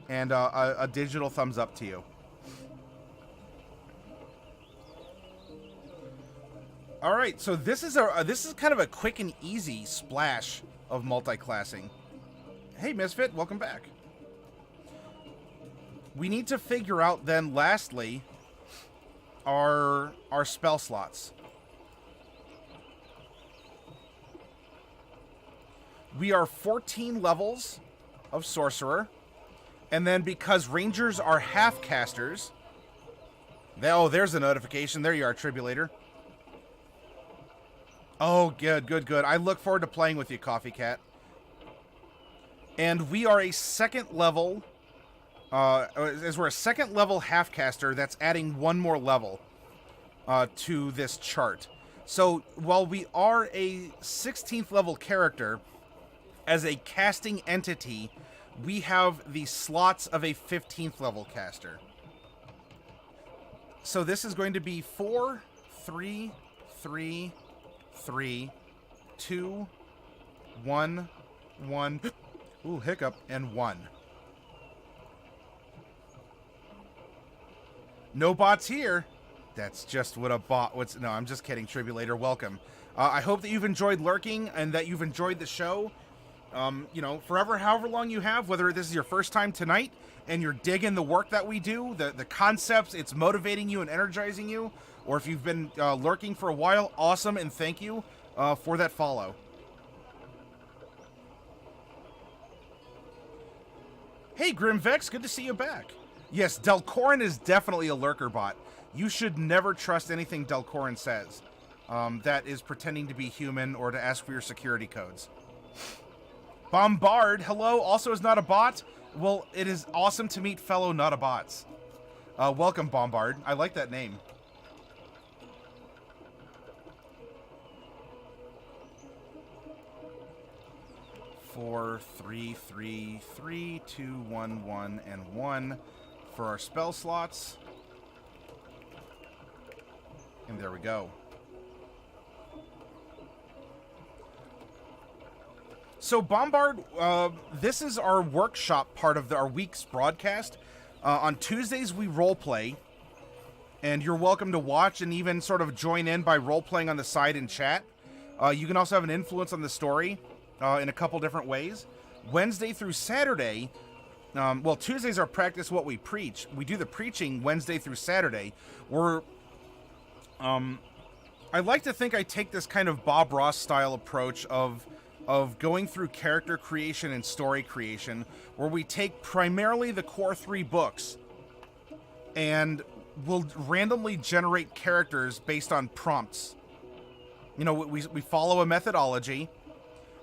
And a digital thumbs up to you. All right, so this is kind of a quick and easy splash of multi-classing. Hey, Misfit, welcome back. We need to figure out then, lastly, our spell slots. We are 14 levels of Sorcerer, and then because Rangers are half-casters... Oh, there's a notification. There you are, Tribulator. Oh, good, good, good. I look forward to playing with you, Coffee Cat. And we are a 2nd level, as we're a 2nd level half-caster, that's adding 1 more level to this chart. So, while we are a 16th level character, as a casting entity, we have the slots of a 15th level caster. So this is going to be 4, 3, 3, 3, 2, 1, 1. Ooh, hiccup, and 1. No bots here. That's just what a bot... No, I'm just kidding, Tribulator. Welcome. I hope that you've enjoyed lurking and that you've enjoyed the show. You know, forever, however long you have, whether this is your first time tonight and you're digging the work that we do, the concepts, it's motivating you and energizing you, or if you've been lurking for a while, awesome, and thank you for that follow. Hey, Grimvex, good to see you back. Yes, Delcorin is definitely a lurker bot. You should never trust anything Delcorin says that is pretending to be human or to ask for your security codes. Bombard, hello, also is not a bot. Well, it is awesome to meet fellow not-a-bots. Welcome, Bombard. I like that name. Four, 3, 3, 3, 2, 1, 1, and 1 for our spell slots. And there we go. So, Bombard, this is our workshop part of our week's broadcast. On Tuesdays, we roleplay, and you're welcome to watch and even sort of join in by roleplaying on the side in chat. You can also have an influence on the story in a couple different ways. Wednesday through Saturday, well, Tuesdays are practice what we preach. We do the preaching Wednesday through Saturday. I like to think I take this kind of Bob Ross style approach of going through character creation and story creation, where we take primarily the core 3 books and we'll randomly generate characters based on prompts. You know, we follow a methodology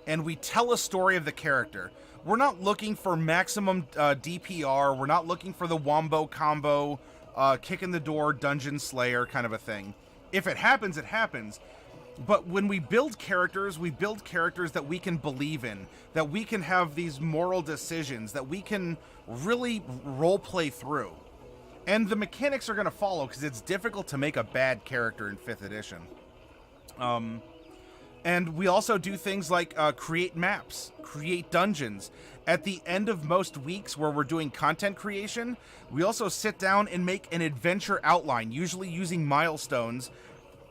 and we tell a story of the character. We're not looking for maximum DPR. We're not looking for the wombo combo, kick in the door, dungeon slayer kind of a thing. If it happens, it happens. But when we build characters that we can believe in, that we can have these moral decisions, that we can really roleplay through. And the mechanics are going to follow, because it's difficult to make a bad character in 5th edition. And we also do things like create maps, create dungeons. At the end of most weeks where we're doing content creation, we also sit down and make an adventure outline, usually using milestones,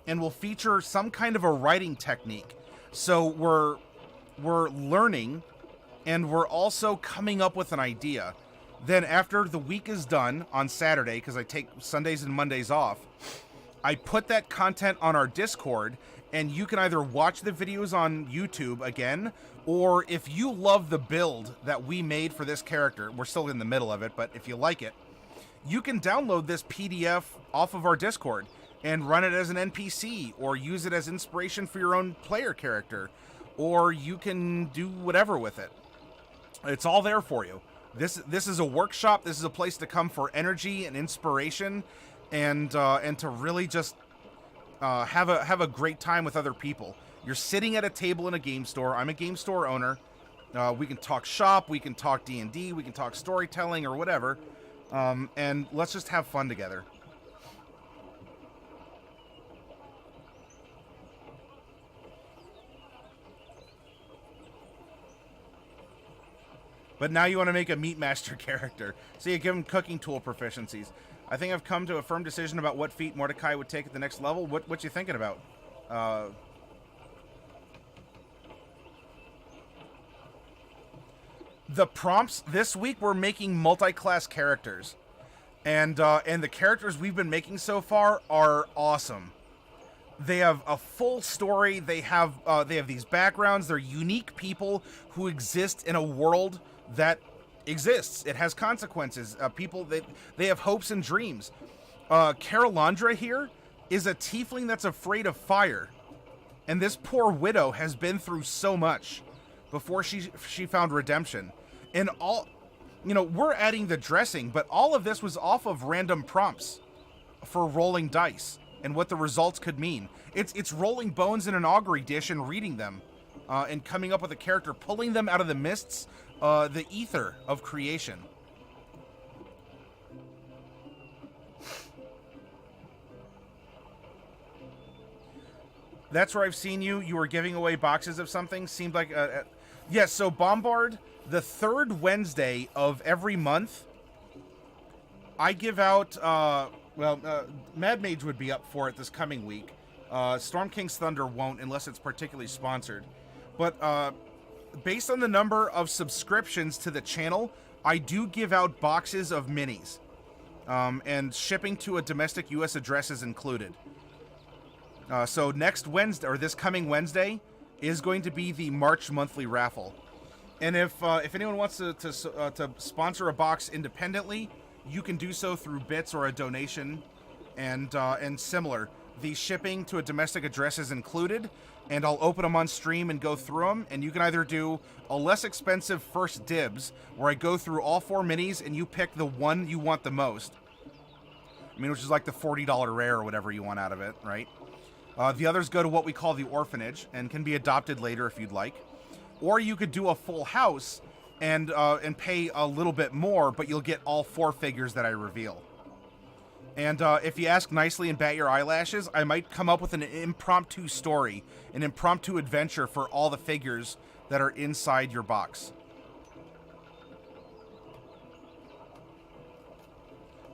and we'll feature some kind of a writing technique. So we're learning, and we're also coming up with an idea. Then after the week is done on Saturday, because I take Sundays and Mondays off, I put that content on our Discord, and you can either watch the videos on YouTube again, or if you love the build that we made for this character, we're still in the middle of it, but if you like it, you can download this PDF off of our Discord and run it as an NPC, or use it as inspiration for your own player character, or you can do whatever with it. It's all there for you. This is a workshop. This is a place to come for energy and inspiration, and to really just have a great time with other people. You're sitting at a table in a game store. I'm a game store owner. We can talk shop. We can talk D&D. We can talk storytelling or whatever, and let's just have fun together. But now you want to make a Meat Master character. So you give him cooking tool proficiencies. I think I've come to a firm decision about what feat Mordecai would take at the next level. What you thinking about? The prompts this week, we're making multi-class characters. And the characters we've been making so far are awesome. They have a full story. They have these backgrounds. They're unique people who exist in a world that exists. It has consequences. People, they have hopes and dreams. Caralandra here is a tiefling that's afraid of fire. And this poor widow has been through so much before she found redemption. And all, you know, we're adding the dressing, but all of this was off of random prompts for rolling dice and what the results could mean. It's rolling bones in an augury dish and reading them, and coming up with a character, pulling them out of the mists, the ether of creation. That's where I've seen you. You were giving away boxes of something. Seemed like yes. So Bombard, the third Wednesday of every month, I give out. Mad Mage would be up for it this coming week. Storm King's Thunder won't unless it's particularly sponsored. But based on the number of subscriptions to the channel, I do give out boxes of minis, and shipping to a domestic U.S. address is included. So next Wednesday, or this coming Wednesday, is going to be the March monthly raffle. And if anyone wants to sponsor a box independently, you can do so through bits or a donation, and similar. The shipping to a domestic address is included, and I'll open them on stream and go through them. And you can either do a less expensive first dibs, where I go through all 4 minis and you pick the one you want the most. I mean, which is like the $40 rare or whatever you want out of it, right? The others go to what we call the orphanage and can be adopted later if you'd like. Or you could do a full house and pay a little bit more, but you'll get all 4 figures that I reveal. And if you ask nicely and bat your eyelashes, I might come up with an impromptu story, an impromptu adventure for all the figures that are inside your box.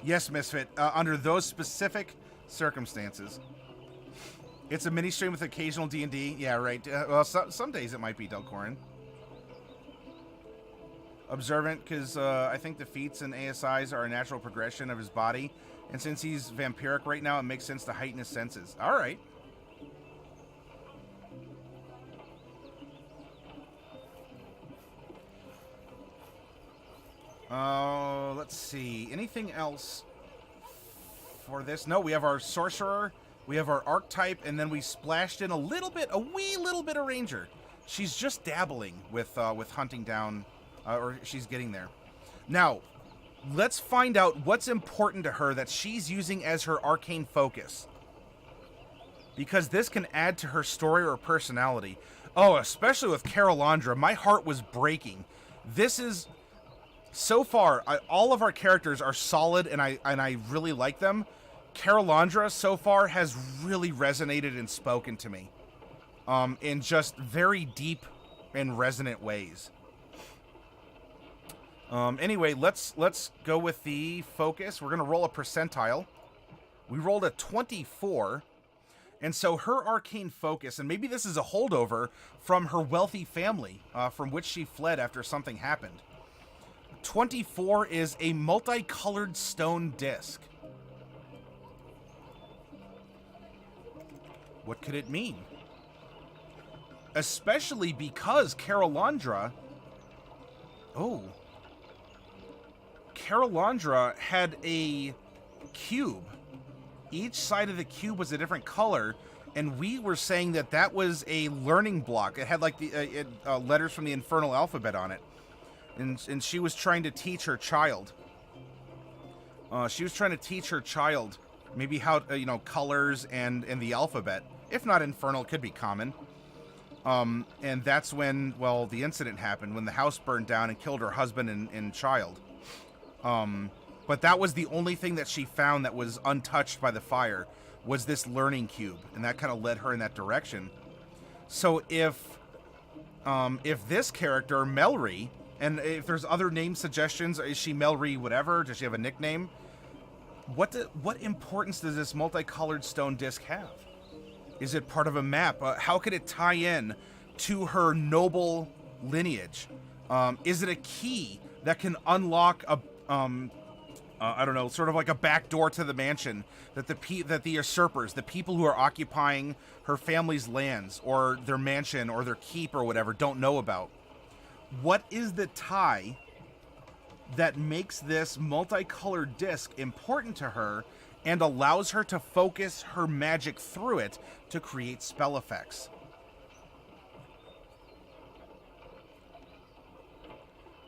Yes, Misfit, under those specific circumstances. It's a mini stream with occasional D&D. Yeah, right. Well, some days it might be Delcorin. Observant, because I think the feats and ASIs are a natural progression of his body. And since he's vampiric right now, it makes sense to heighten his senses. All right. Let's see. Anything else for this? No, we have our Sorcerer. We have our Archetype, and then we splashed in a wee little bit of Ranger. She's just dabbling with hunting down, or she's getting there. Now, let's find out what's important to her that she's using as her arcane focus. Because this can add to her story or personality. Oh, especially with Carolandra, my heart was breaking. This is, so far, all of our characters are solid, and I really like them. Carolandra so far has really resonated and spoken to me in just very deep and resonant ways. Anyway, let's go with the focus. We're going to roll a percentile. We rolled a 24, and so her arcane focus, and maybe this is a holdover from her wealthy family from which she fled after something happened. 24 is a multicolored stone disc. What could it mean? Especially because Carolandra... Oh. Carolandra had a cube. Each side of the cube was a different color, and we were saying that that was a learning block. It had like the letters from the infernal alphabet on it. And she was trying to teach her child. Maybe how, colors and the alphabet. If not infernal, it could be common. And that's when, well, the incident happened, when the house burned down and killed her husband and child. But that was the only thing that she found that was untouched by the fire, was this learning cube. And that kind of led her in that direction. So if this character, Mellry, and if there's other name suggestions, is she Mellry whatever? Does she have a nickname? What importance does this multicolored stone disc have? Is it part of a map? How could it tie in to her noble lineage? Is it a key that can unlock a, I don't know, sort of like a back door to the mansion that the usurpers, the people who are occupying her family's lands or their mansion or their keep or whatever, don't know about? What is the tie that makes this multicolored disc important to her and allows her to focus her magic through it to create spell effects?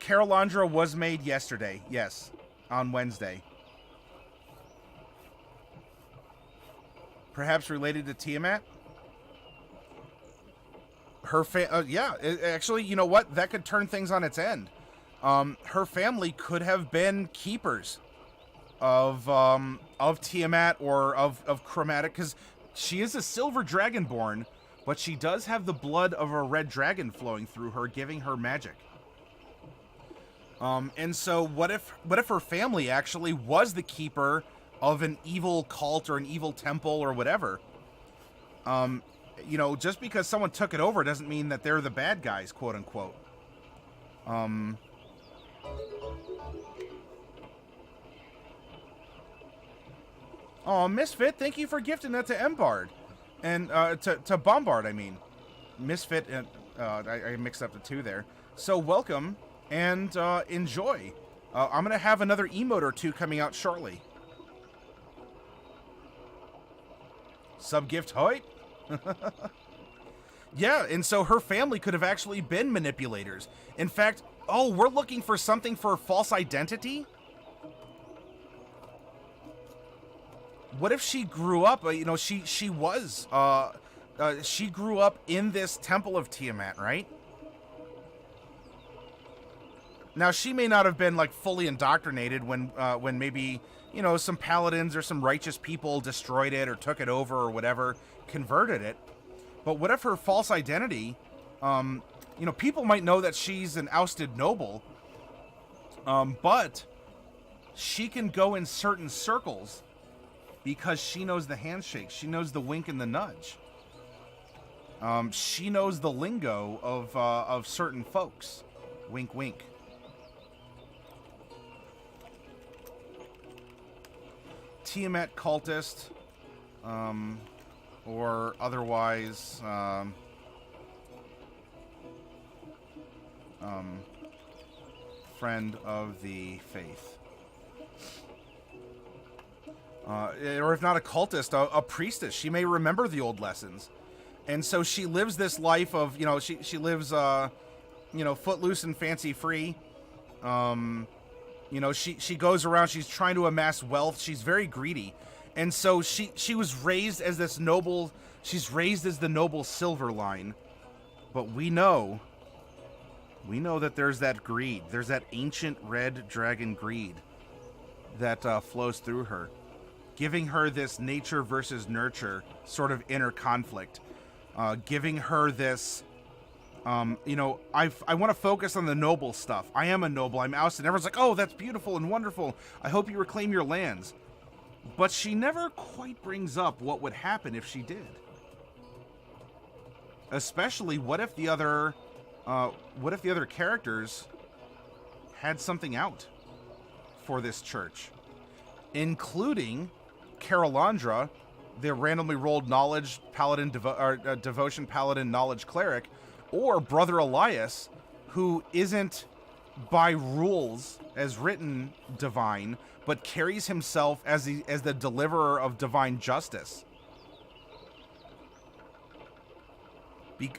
Carolandra was made yesterday, yes, on Wednesday. Perhaps related to Tiamat? Actually, you know what? That could turn things on its end. Her family could have been keepers of Tiamat or of Chromatic, because she is a silver Dragonborn but she does have the blood of a red dragon flowing through her, giving her magic. And so what if her family actually was the keeper of an evil cult or an evil temple or whatever? You know, just because someone took it over doesn't mean that they're the bad guys, quote unquote. Oh, Misfit, thank you for gifting that to Embard. And, to Bombard, I mean. Misfit, I mixed up the two there. So, welcome, and, enjoy. I'm gonna have another emote or two coming out shortly. Subgift Hoyt? Yeah, and so her family could have actually been manipulators. In fact, oh, we're looking for something for false identity? What if she grew up, you know, she grew up in this temple of Tiamat, right? Now, she may not have been, like, fully indoctrinated when maybe, you know, some paladins or some righteous people destroyed it or took it over or whatever, converted it. But what if her false identity, you know, people might know that she's an ousted noble, but she can go in certain circles because she knows the handshake. She knows the wink and the nudge. She knows the lingo of certain folks. Wink, wink. Tiamat cultist, or otherwise, friend of the faith. Or if not a cultist, a priestess. She may remember the old lessons. And so she lives this life of, you know, she lives, you know, footloose and fancy free. You know, she goes around, she's trying to amass wealth. She's very greedy. And so she was raised as this noble, she's raised as the noble silver line. But we know that there's that greed. There's that ancient red dragon greed that flows through her, giving her this nature versus nurture sort of inner conflict, giving her this, you know, I want to focus on the noble stuff. I am a noble, I'm ousted. And everyone's like, oh, that's beautiful and wonderful. I hope you reclaim your lands. But she never quite brings up what would happen if she did. Especially, what if the other characters had something out for this church, including Carolandra, the randomly rolled knowledge paladin, devotion paladin knowledge cleric, or Brother Elias, who isn't by rules as written divine, but carries himself as the deliverer of divine justice.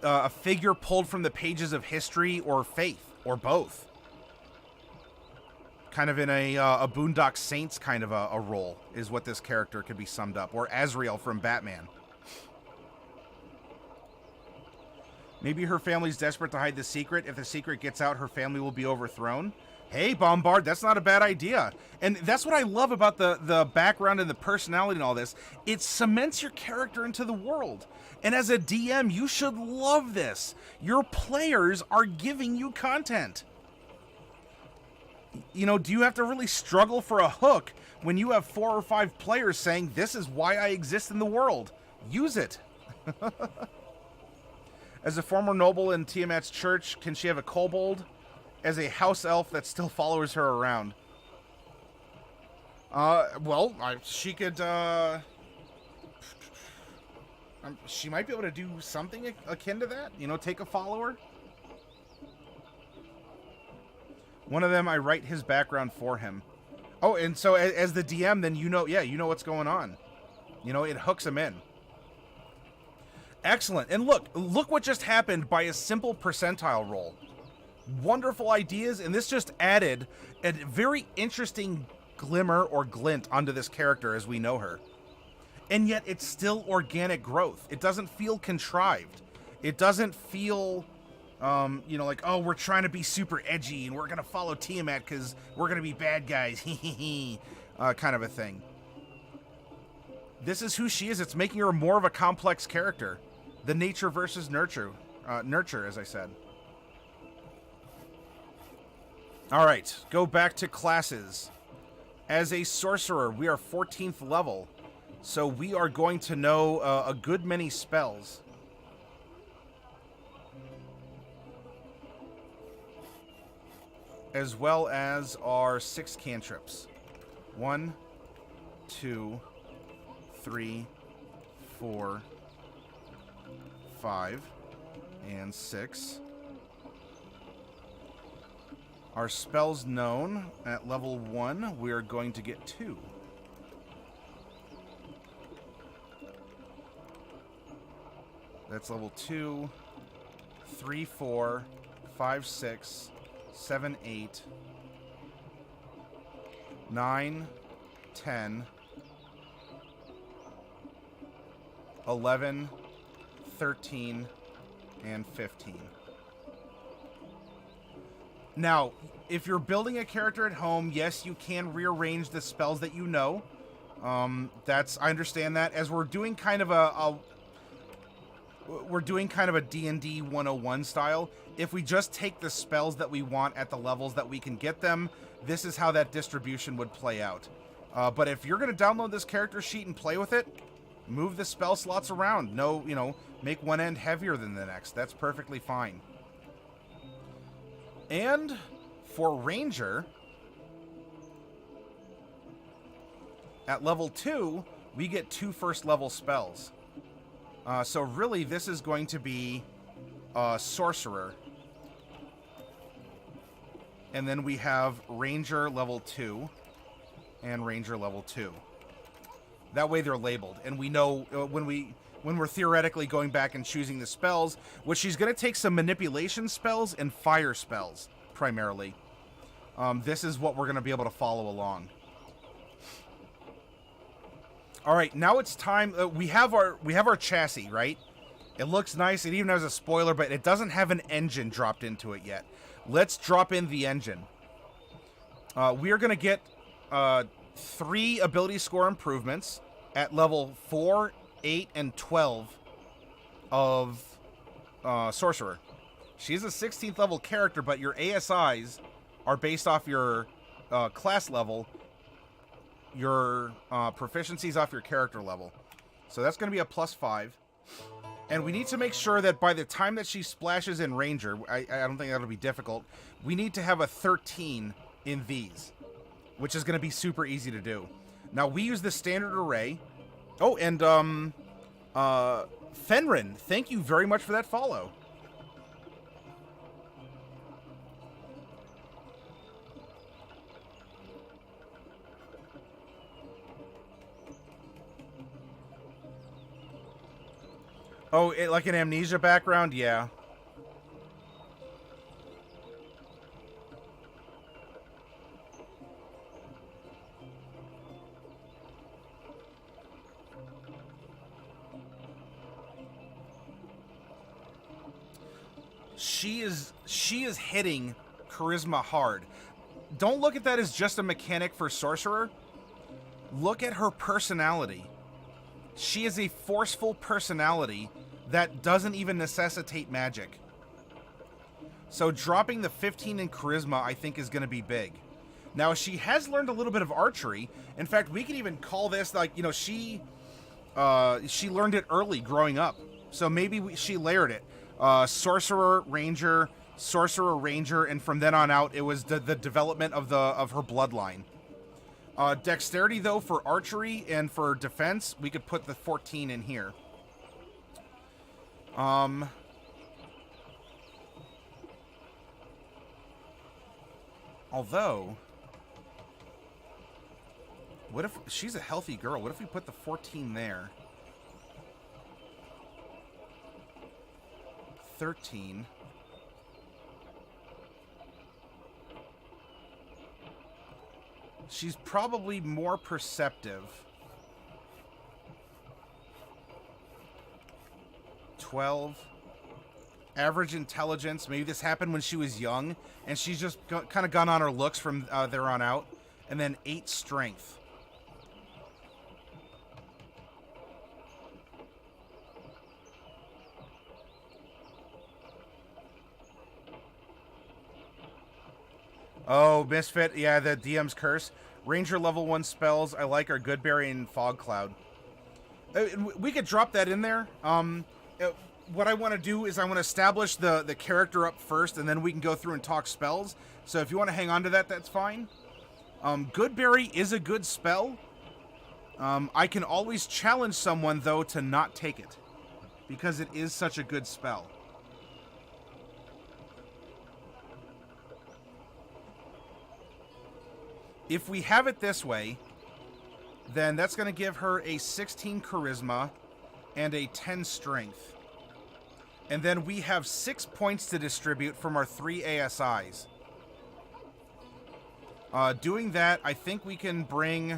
A figure pulled from the pages of history or faith, or both. Kind of in a Boondock Saints kind of a role, is what this character could be summed up. Or Azrael from Batman. Maybe her family's desperate to hide the secret. If the secret gets out, her family will be overthrown. Hey, Bombard, that's not a bad idea. And that's what I love about the background and the personality and all this. It cements your character into the world. And as a DM, you should love this. Your players are giving you content. You know, do you have to really struggle for a hook when you have 4 or 5 players saying, this is why I exist in the world? Use it. As a former noble in Tiamat's church, can she have a kobold? As a house elf that still follows her around. Well, she could, she might be able to do something akin to that. You know, take a follower. One of them, I write his background for him. Oh, and so as the DM, then you know, yeah, you know what's going on. You know, it hooks him in. Excellent. And look what just happened by a simple percentile roll. Wonderful ideas, and this just added a very interesting glimmer or glint onto this character as we know her. And yet it's still organic growth. It doesn't feel contrived. It doesn't feel, you know, like, oh, we're trying to be super edgy and we're going to follow Tiamat because we're going to be bad guys, kind of a thing. This is who she is. It's making her more of a complex character. The nature versus nurture. Nurture, as I said. Alright, go back to classes. As a sorcerer, we are 14th level. So we are going to know a good many spells. As well as our 6 cantrips. 1, 2, 3, 4, 5, and 6. Our spells known at level 1, we are going to get 2. That's level 2, 3, 4, 5, 6, 7, 8, 9, 10, 11, 13, and 15. Now, if you're building a character at home, yes, you can rearrange the spells that you know. I understand that. As we're doing kind of a D&D 101 style. If we just take the spells that we want at the levels that we can get them, this is how that distribution would play out. But if you're going to download this character sheet and play with it, move the spell slots around. No, make one end heavier than the next. That's perfectly fine. And for Ranger, at level 2, we get 2 first level spells. So really, this is going to be Sorcerer. And then we have Ranger level 2 and Ranger level 2. That way they're labeled. And we know when we're theoretically going back and choosing the spells, which she's going to take some manipulation spells and fire spells, primarily. This is what we're going to be able to follow along. All right, now it's time. We have our chassis, right? It looks nice. It even has a spoiler, but it doesn't have an engine dropped into it yet. Let's drop in the engine. We are going to get 3 ability score improvements at level 4, 8, and 12 of Sorcerer. She's a 16th level character, but your ASIs are based off your class level. Your proficiencies off your character level. So that's going to be a +5. And we need to make sure that by the time that she splashes in Ranger, I don't think that'll be difficult, we need to have a 13 in these, which is going to be super easy to do. Now, we use the standard array. Oh, and Fenrin, thank you very much for that follow. Oh, like an amnesia background? Yeah. She is hitting charisma hard. Don't look at that as just a mechanic for Sorcerer. Look at her personality. She is a forceful personality that doesn't even necessitate magic. So dropping the 15 in charisma, I think, is going to be big. Now, she has learned a little bit of archery. In fact, we can even call this, like, she learned it early growing up. So maybe she layered it. Sorcerer, Ranger, and from then on out, it was the development of her bloodline. Dexterity, though, for archery and for defense, we could put the 14 in here. Although, what if she's a healthy girl? What if we put the 14 there? 13. She's probably more perceptive. 12. Average intelligence. Maybe this happened when she was young, and she's just kind of gone on her looks from there on out. And then 8 strength. Oh, Misfit. Yeah, the DM's curse. Ranger level 1 spells I like are Goodberry and Fog Cloud. We could drop that in there. What I want to do is I want to establish the character up first, and then we can go through and talk spells. So if you want to hang on to that, that's fine. Goodberry is a good spell. I can always challenge someone, though, to not take it, because it is such a good spell. If we have it this way, then that's going to give her a 16 charisma and a 10 strength. And then we have 6 points to distribute from our 3 ASIs. Doing that, I think we can bring...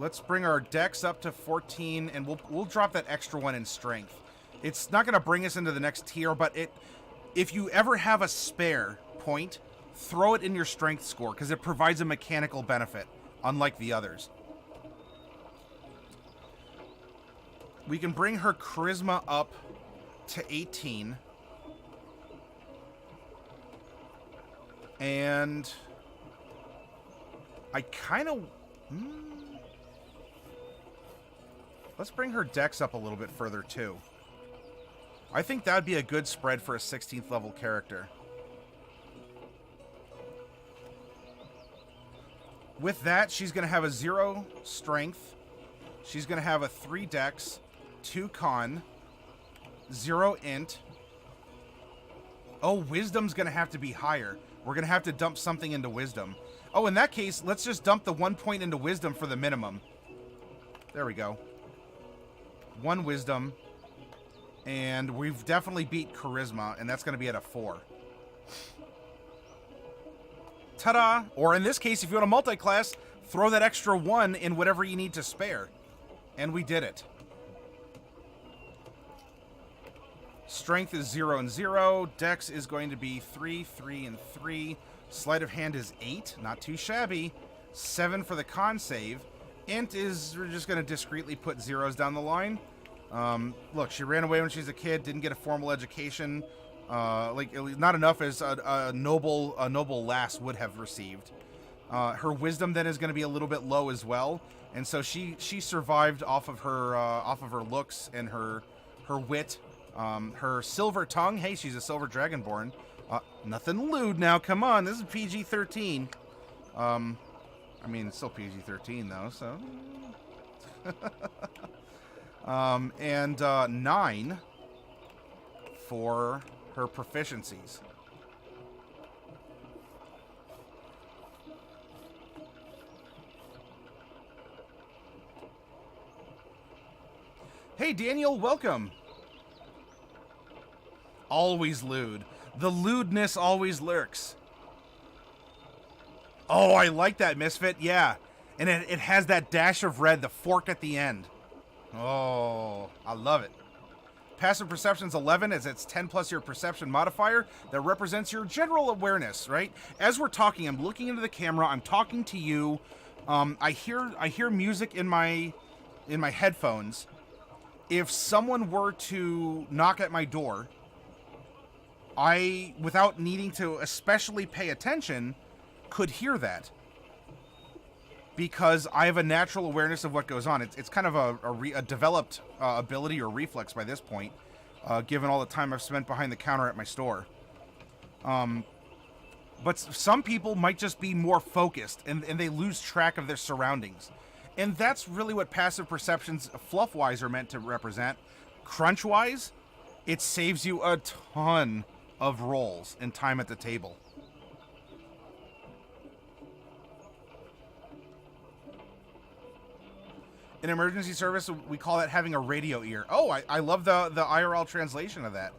Let's bring our dex up to 14, and we'll drop that extra one in strength. It's not going to bring us into the next tier, but if you ever have a spare point, throw it in your strength score, because it provides a mechanical benefit, unlike the others. We can bring her charisma up to 18. And I kind of... Let's bring her dex up a little bit further, too. I think that would be a good spread for a 16th level character. With that, she's going to have a 0 strength. She's going to have a 3 dex, 2 con, 0 int. Oh, wisdom's going to have to be higher. We're going to have to dump something into wisdom. Oh, in that case, let's just dump the 1 point into wisdom for the minimum. There we go. 1 wisdom. And we've definitely beat charisma, and that's going to be at a 4. Ta-da! Or in this case, if you want a multi-class, throw that extra 1 in whatever you need to spare. And we did it. Strength is 0 and 0. Dex is going to be 3, 3, and 3. Sleight of hand is 8. Not too shabby. 7 for the con save. Int is, we're just going to discreetly put zeros down the line. Look, she ran away when she was a kid, didn't get a formal education. Not enough as a noble lass would have received. Her wisdom then is going to be a little bit low as well, and so she survived off of her looks and her wit. Her silver tongue. Hey, she's a silver dragonborn. Nothing lewd now. Come on, this is PG-13. I mean, it's still PG-13 though. So, and 9 for her proficiencies. Hey, Daniel, welcome. Always lewd. The lewdness always lurks. Oh, I like that, Misfit. Yeah. And it has that dash of red, the fork at the end. Oh, I love it. Passive Perception's 11 as it's 10 plus your perception modifier that represents your general awareness, right? As we're talking, I'm looking into the camera, I'm talking to you. I hear music in my headphones. If someone were to knock at my door, I, without needing to especially pay attention, could hear that. Because I have a natural awareness of what goes on. It's kind of a developed ability or reflex by this point, given all the time I've spent behind the counter at my store. But some people might just be more focused, and they lose track of their surroundings. And that's really what passive perceptions, fluff-wise, are meant to represent. Crunch-wise, it saves you a ton of rolls and time at the table. In emergency service, we call that having a radio ear. Oh, I love the IRL translation of that.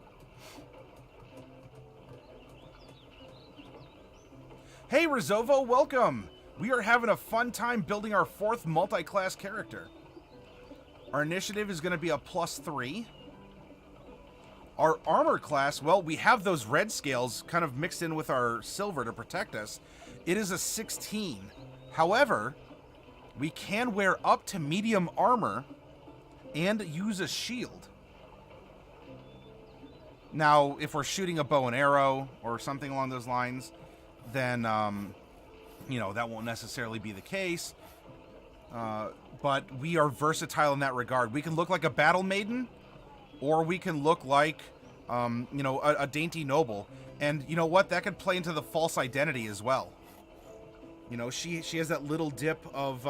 Hey, Rizovo, welcome. We are having a fun time building our 4th multi-class character. Our initiative is going to be a +3. Our armor class, well, we have those red scales kind of mixed in with our silver to protect us. It is a 16. However, we can wear up to medium armor and use a shield. Now, if we're shooting a bow and arrow or something along those lines, then you know, that won't necessarily be the case. But we are versatile in that regard. We can look like a battle maiden, or we can look like, you know, a dainty noble. And you know what? That could play into the false identity as well. You know, she has that little dip of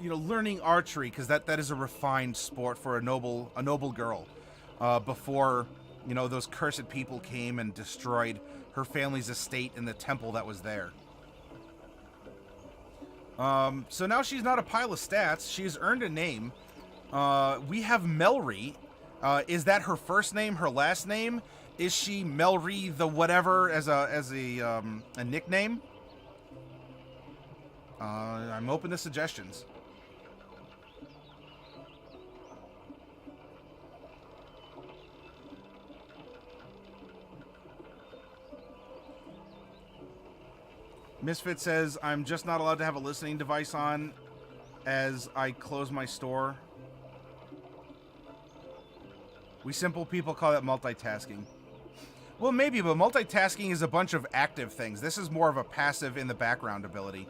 you know, learning archery, because that is a refined sport for a noble girl. Before, you know, those cursed people came and destroyed her family's estate and the temple that was there. So now she's not a pile of stats. She's earned a name. We have Mellry. Is that her first name, her last name? Is she Mellry the whatever as a nickname? I'm open to suggestions. Misfit says, I'm just not allowed to have a listening device on as I close my store. We simple people call that multitasking. Well, maybe, but multitasking is a bunch of active things. This is more of a passive in the background ability.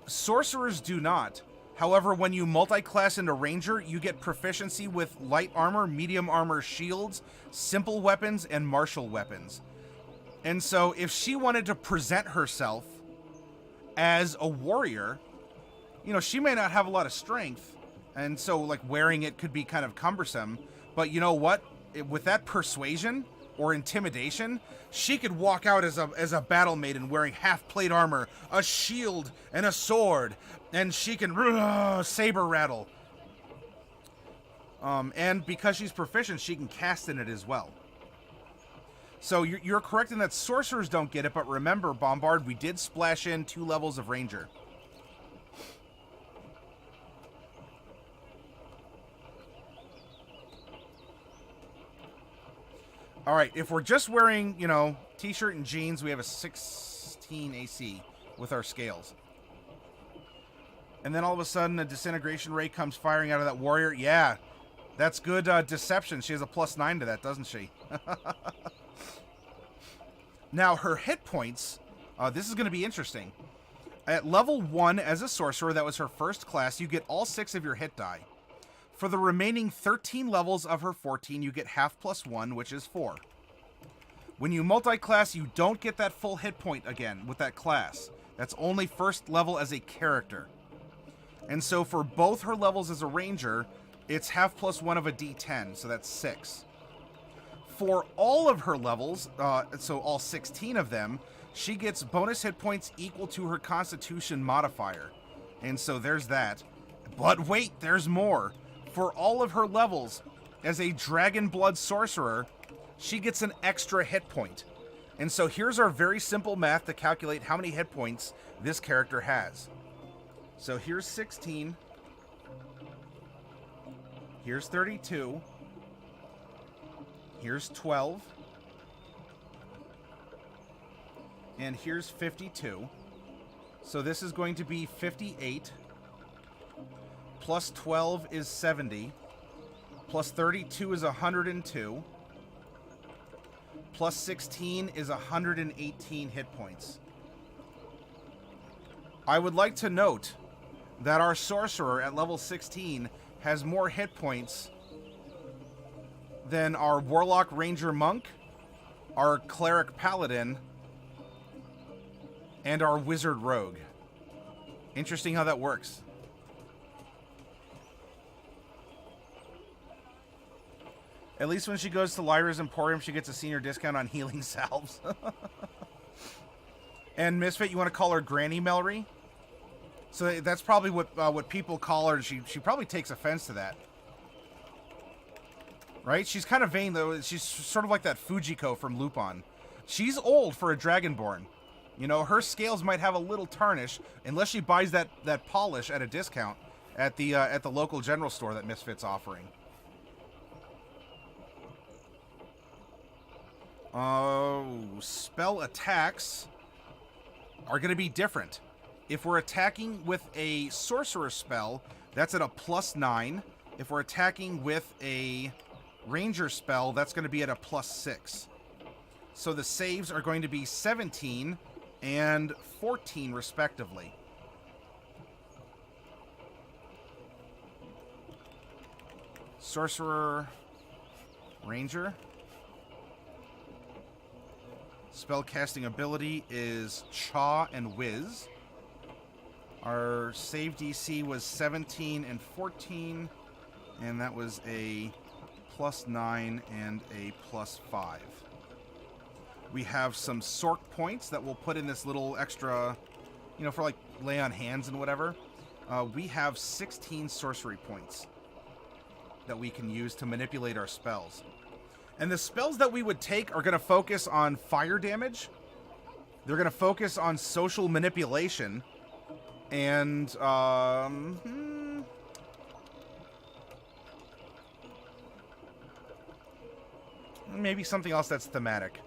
Sorcerers do not. However, when you multi-class into Ranger, you get proficiency with light armor, medium armor, shields, simple weapons, and martial weapons. And so if she wanted to present herself as a warrior, you know, she may not have a lot of strength, and so like wearing it could be kind of cumbersome, but you know what? With that persuasion or intimidation, she could walk out as a battle maiden wearing half-plate armor, a shield, and a sword, and she can saber rattle. And because she's proficient, she can cast in it as well. So you're correct in that sorcerers don't get it, but remember, Bombard, we did splash in 2 levels of Ranger. All right, if we're just wearing, you know, t-shirt and jeans, we have a 16 AC with our scales. And then all of a sudden, a disintegration ray comes firing out of that warrior. Yeah, that's good deception. She has a +9 to that, doesn't she? Now, her hit points, this is going to be interesting. At level 1 as a sorcerer, that was her first class, you get all 6 of your hit die. For the remaining 13 levels of her 14, you get half +1, which is 4. When you multi-class, you don't get that full hit point again with that class. That's only first level as a character. And so for both her levels as a ranger, it's half +1 of a d10, so that's 6. For all of her levels, so all 16 of them, she gets bonus hit points equal to her constitution modifier. And so there's that. But wait, there's more. For all of her levels, as a Dragon Blood Sorcerer, she gets an extra hit point. And so here's our very simple math to calculate how many hit points this character has. So here's 16. Here's 32. Here's 12. And here's 52. So this is going to be 58. Plus 12 is 70. Plus 32 is 102. Plus 16 is 118 hit points. I would like to note that our sorcerer at level 16 has more hit points than our warlock ranger monk, our cleric paladin, and our wizard rogue. Interesting how that works. At least when she goes to Lyra's Emporium, she gets a senior discount on healing salves. And Misfit, you want to call her Granny Mellry? So that's probably what people call her. She probably takes offense to that. Right? She's kind of vain, though. She's sort of like that Fujiko from Lupin. She's old for a Dragonborn. You know, her scales might have a little tarnish unless she buys that polish at a discount at the local general store that Misfit's offering. Spell attacks are going to be different. If we're attacking with a sorcerer spell, that's at a +9. If we're attacking with a ranger spell, that's going to be at a +6. So the saves are going to be 17 and 14, respectively. Sorcerer, Ranger. Spellcasting ability is Chaw and Whiz. Our save DC was 17 and 14, and that was a +9 and a +5. We have some Sork points that we'll put in this little extra, you know, for like lay on hands and whatever. We have 16 sorcery points that we can use to manipulate our spells. And the spells that we would take are going to focus on fire damage. They're going to focus on social manipulation. And, maybe something else that's thematic.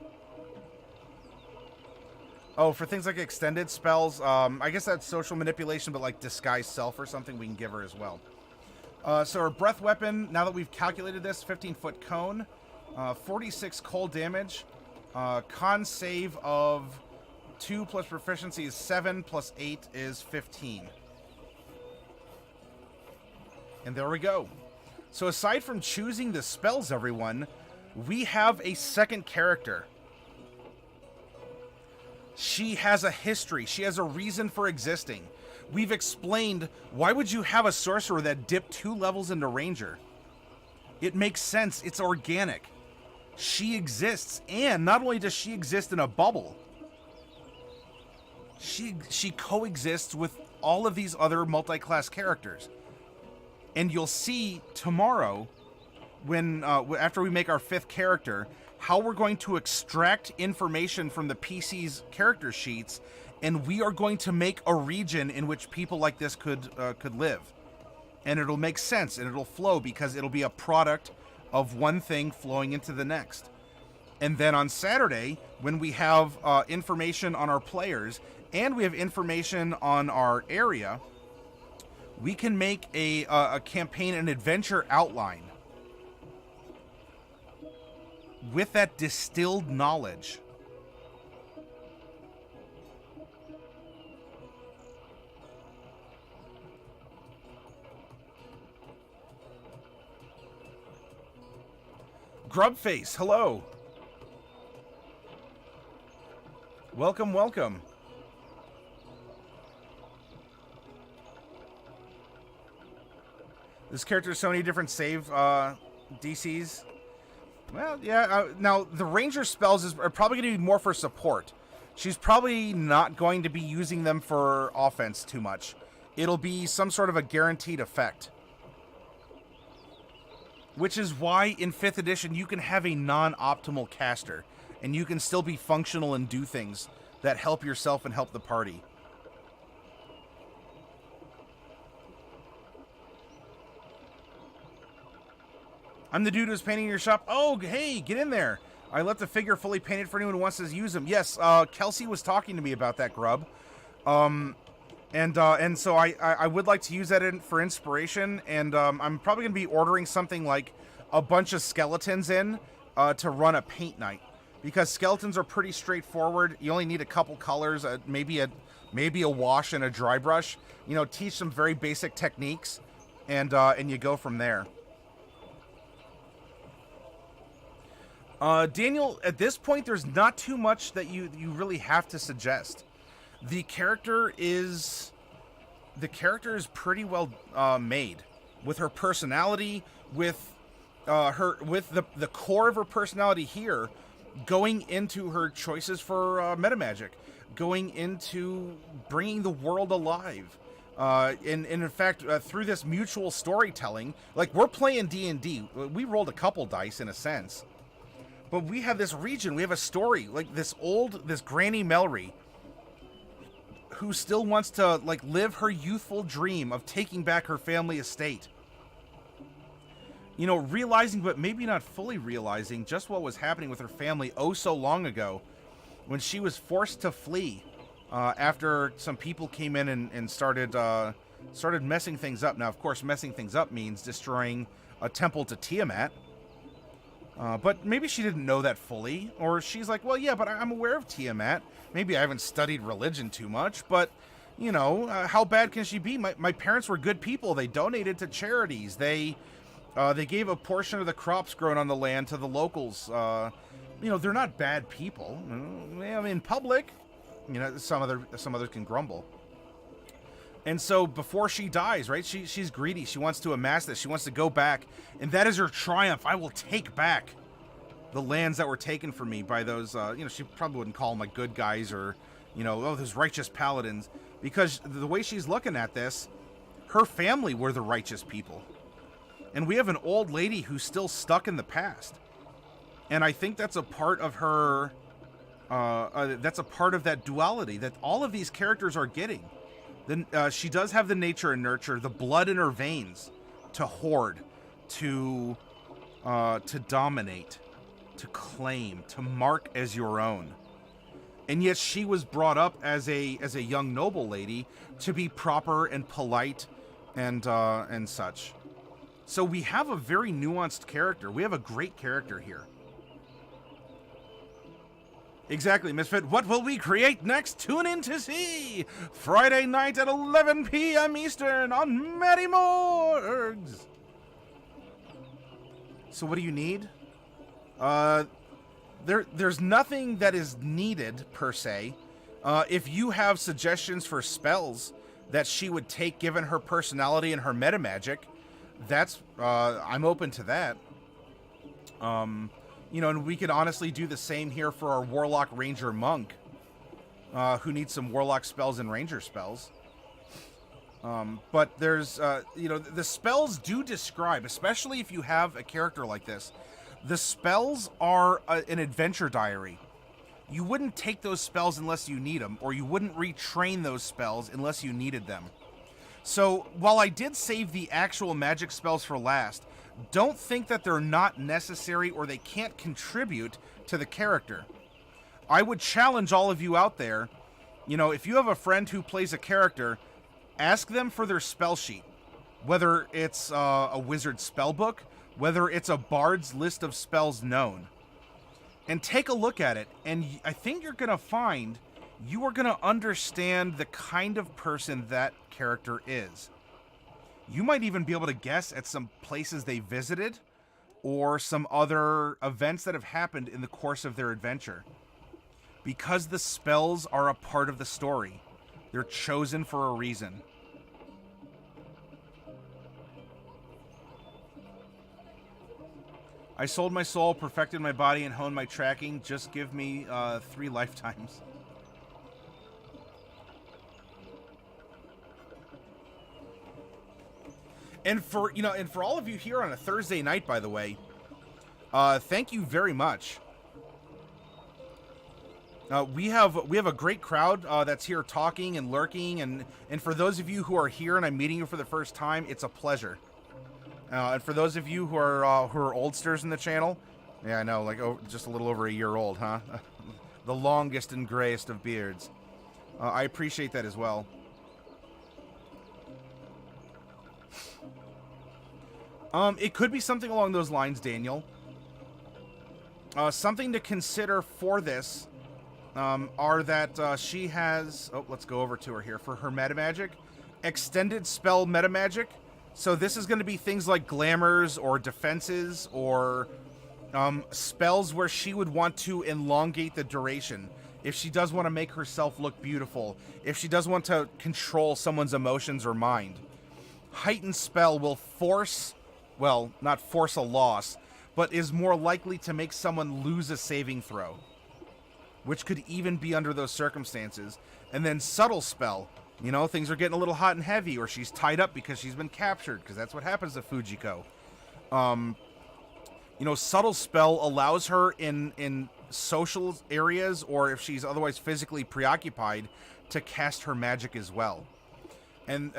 Oh, for things like extended spells, I guess that's social manipulation, but like disguise self or something we can give her as well. So our breath weapon, now that we've calculated this, 15-foot cone, 46 cold damage, con save of 2 plus proficiency is 7 plus 8 is 15. And there we go. So aside from choosing the spells, everyone, we have a second character. She has a history. She has a reason for existing. We've explained, why would you have a sorcerer that dipped 2 levels into Ranger? It makes sense. It's organic. She exists, and not only does she exist in a bubble, she coexists with all of these other multi-class characters. And you'll see tomorrow, when after we make our 5th character, how we're going to extract information from the PC's character sheets, and we are going to make a region in which people like this could live. And it'll make sense, and it'll flow, because it'll be a product of one thing flowing into the next. And then on Saturday, when we have information on our players, and we have information on our area, we can make a campaign, an adventure outline with that distilled knowledge. Grubface, hello. Welcome, welcome. This character has so many different save DCs. Well, yeah. Now, the Ranger spells are probably going to be more for support. She's probably not going to be using them for offense too much. It'll be some sort of a guaranteed effect. Which is why in 5th edition you can have a non-optimal caster, and you can still be functional and do things that help yourself and help the party. I'm the dude who's painting your shop. Oh, hey, get in there. I left a figure fully painted for anyone who wants to use them. Yes, Kelsey was talking to me about that, Grub. And so I would like to use that for inspiration, and I'm probably going to be ordering something like a bunch of skeletons in to run a paint night. Because skeletons are pretty straightforward. You only need a couple colors, maybe a wash and a dry brush. You know, teach some very basic techniques, and you go from there. Daniel, at this point, there's not too much that you really have to suggest. The character is pretty well made, with her personality, with the core of her personality here, going into her choices for metamagic, going into bringing the world alive. And in fact, through this mutual storytelling, like, we're playing D&D. We rolled a couple dice in a sense. But we have this region, we have a story, like this Granny Mellry, who still wants to, like, live her youthful dream of taking back her family estate. You know, realizing, but maybe not fully realizing, just what was happening with her family oh so long ago, when she was forced to flee after some people came in and started messing things up. Now, of course, messing things up means destroying a temple to Tiamat. But maybe she didn't know that fully, or she's like, well, yeah, but I'm aware of Tiamat. Maybe I haven't studied religion too much, but, you know, how bad can she be? My parents were good people. They donated to charities. They gave a portion of the crops grown on the land to the locals. You know, they're not bad people. I mean, in public, you know, some others can grumble. And so before she dies, right, she's greedy. She wants to amass this. She wants to go back. And that is her triumph. I will take back the lands that were taken from me by those, you know, she probably wouldn't call them like good guys or, you know, oh, those righteous paladins. Because the way she's looking at this, her family were the righteous people. And we have an old lady who's still stuck in the past. And I think that's a part of her, that's a part of that duality that all of these characters are getting. Then she does have the nature and nurture, the blood in her veins, to hoard, to dominate, to claim, to mark as your own. And yet she was brought up as a young noble lady to be proper and polite and such. So we have a very nuanced character. We have a great character here. Exactly, Misfit. What will we create next? Tune in to see! Friday night at 11 p.m. Eastern on Matty Morgs! So what do you need? There's nothing that is needed, per se. If you have suggestions for spells that she would take given her personality and her meta magic, that's, I'm open to that. You know, and we could honestly do the same here for our Warlock Ranger Monk, who needs some Warlock spells and Ranger spells. But there's, you know, the spells do describe, especially if you have a character like this, the spells are an adventure diary. You wouldn't take those spells unless you need them, or you wouldn't retrain those spells unless you needed them. So, while I did save the actual magic spells for last, don't think that they're not necessary or they can't contribute to the character. I would challenge all of you out there, you know, if you have a friend who plays a character, ask them for their spell sheet. Whether it's a wizard spell book, whether it's a bard's list of spells known. And take a look at it, and I think you're going to find you are going to understand the kind of person that character is. You might even be able to guess at some places they visited or some other events that have happened in the course of their adventure. Because the spells are a part of the story. They're chosen for a reason. I sold my soul, perfected my body, and honed my tracking. Just give me 3 lifetimes. And for, you know, and for all of you here on a Thursday night, by the way, thank you very much. We have a great crowd that's here talking and lurking, and for those of you who are here and I'm meeting you for the first time, it's a pleasure. And for those of you who are oldsters in the channel, yeah, I know, like just a little over a year old, huh? The longest and grayest of beards. I appreciate that as well. It could be something along those lines, Daniel. Something to consider for this are that she has... Oh, let's go over to her here. For her meta magic, extended spell meta magic. So this is going to be things like glamours or defenses or spells where she would want to elongate the duration. If she does want to make herself look beautiful. If she does want to control someone's emotions or mind. Heightened spell will force... Well, not force a loss, but is more likely to make someone lose a saving throw. Which could even be under those circumstances. And then subtle spell. You know, things are getting a little hot and heavy, or she's tied up because she's been captured, because that's what happens to Fujiko. You know, subtle spell allows her in social areas, or if she's otherwise physically preoccupied, to cast her magic as well. And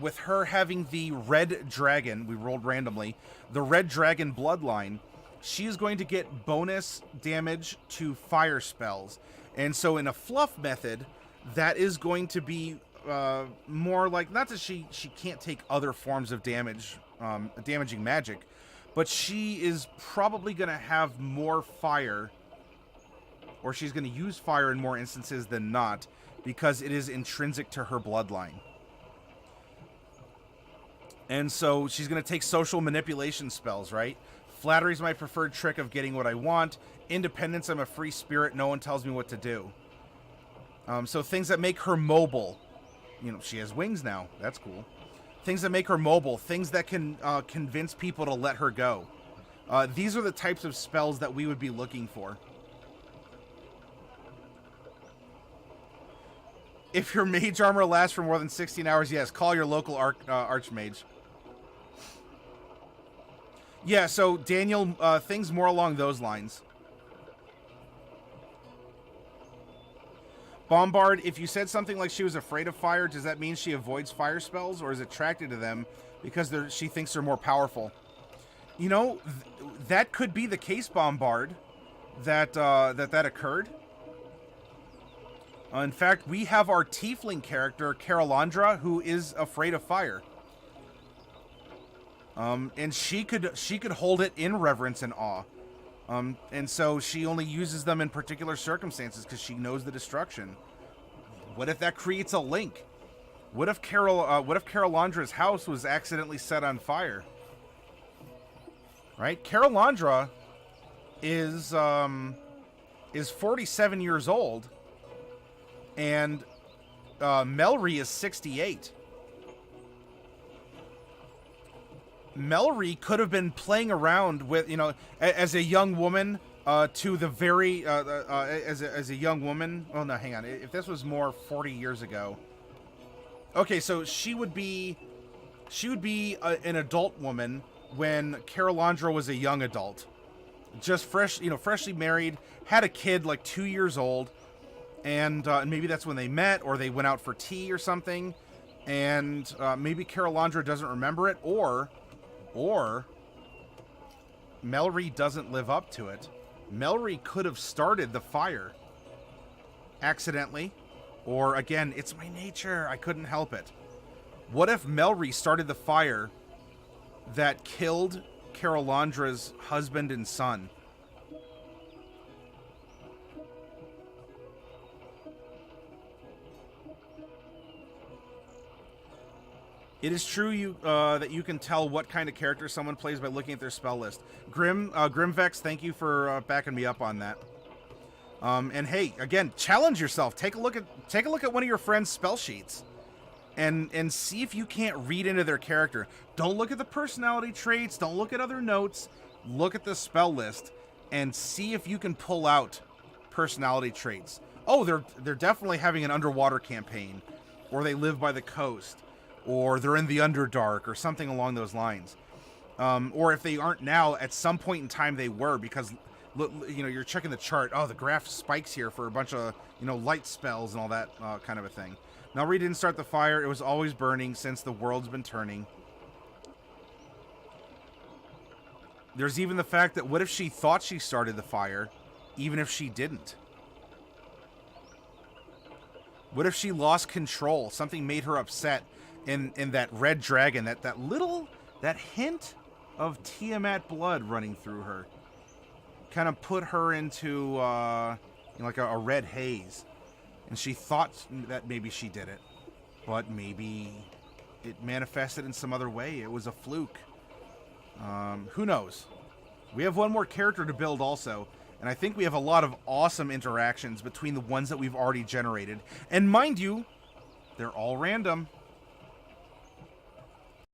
with her having the red dragon, we rolled randomly, the red dragon bloodline, she is going to get bonus damage to fire spells. And so in a fluff method, that is going to be more like, not that she can't take other forms of damage, damaging magic, but she is probably going to have more fire, or she's going to use fire in more instances than not, because it is intrinsic to her bloodline. And so she's going to take social manipulation spells, right? Flattery is my preferred trick of getting what I want. Independence, I'm a free spirit. No one tells me what to do. So things that make her mobile. You know, she has wings now. That's cool. Things that make her mobile. Things that can convince people to let her go. These are the types of spells that we would be looking for. If your mage armor lasts for more than 16 hours, yes, call your local archmage. Yeah, so Daniel, things more along those lines. Bombard, if you said something like she was afraid of fire, does that mean she avoids fire spells, or is attracted to them because she thinks they're more powerful? You know, that could be the case, Bombard, that occurred. In fact, we have our tiefling character, Carolandra, who is afraid of fire. And she could hold it in reverence and awe. And so she only uses them in particular circumstances because she knows the destruction. What if that creates a link? What if Carolandra's house was accidentally set on fire? Right? Carolandra is 47 years old, and Mellry is 68. Mellry could have been playing around with, you know, as a young woman, to the very, as a young woman. Oh, no, hang on. If this was more 40 years ago. Okay, so she would be an adult woman when Carolandra was a young adult. Just freshly married, had a kid like 2 years old, and maybe that's when they met, or they went out for tea or something, and maybe Carolandra doesn't remember it, or Mellry doesn't live up to it. Mellry could have started the fire accidentally, or again, it's my nature, I couldn't help it. What if Mellry started the fire that killed Carolandra's husband and son? It is true that you can tell what kind of character someone plays by looking at their spell list. Grimvex, thank you for backing me up on that. And hey, again, challenge yourself. Take a look at one of your friends' spell sheets, and see if you can't read into their character. Don't look at the personality traits. Don't look at other notes. Look at the spell list and see if you can pull out personality traits. Oh, they're definitely having an underwater campaign, or they live by the coast, or they're in the Underdark, or something along those lines. Or if they aren't now, at some point in time they were, because you're checking the chart. Oh, the graph spikes here for a bunch of light spells and all that kind of a thing. Mellry didn't start the fire. It was always burning since the world's been turning. There's even the fact that what if she thought she started the fire, even if she didn't? What if she lost control? Something made her upset. In that red dragon, that hint of Tiamat blood running through her, kind of put her into like a red haze, and she thought that maybe she did it, but maybe it manifested in some other way. It was a fluke. Who knows? We have one more character to build also, and I think we have a lot of awesome interactions between the ones that we've already generated. And mind you, they're all random.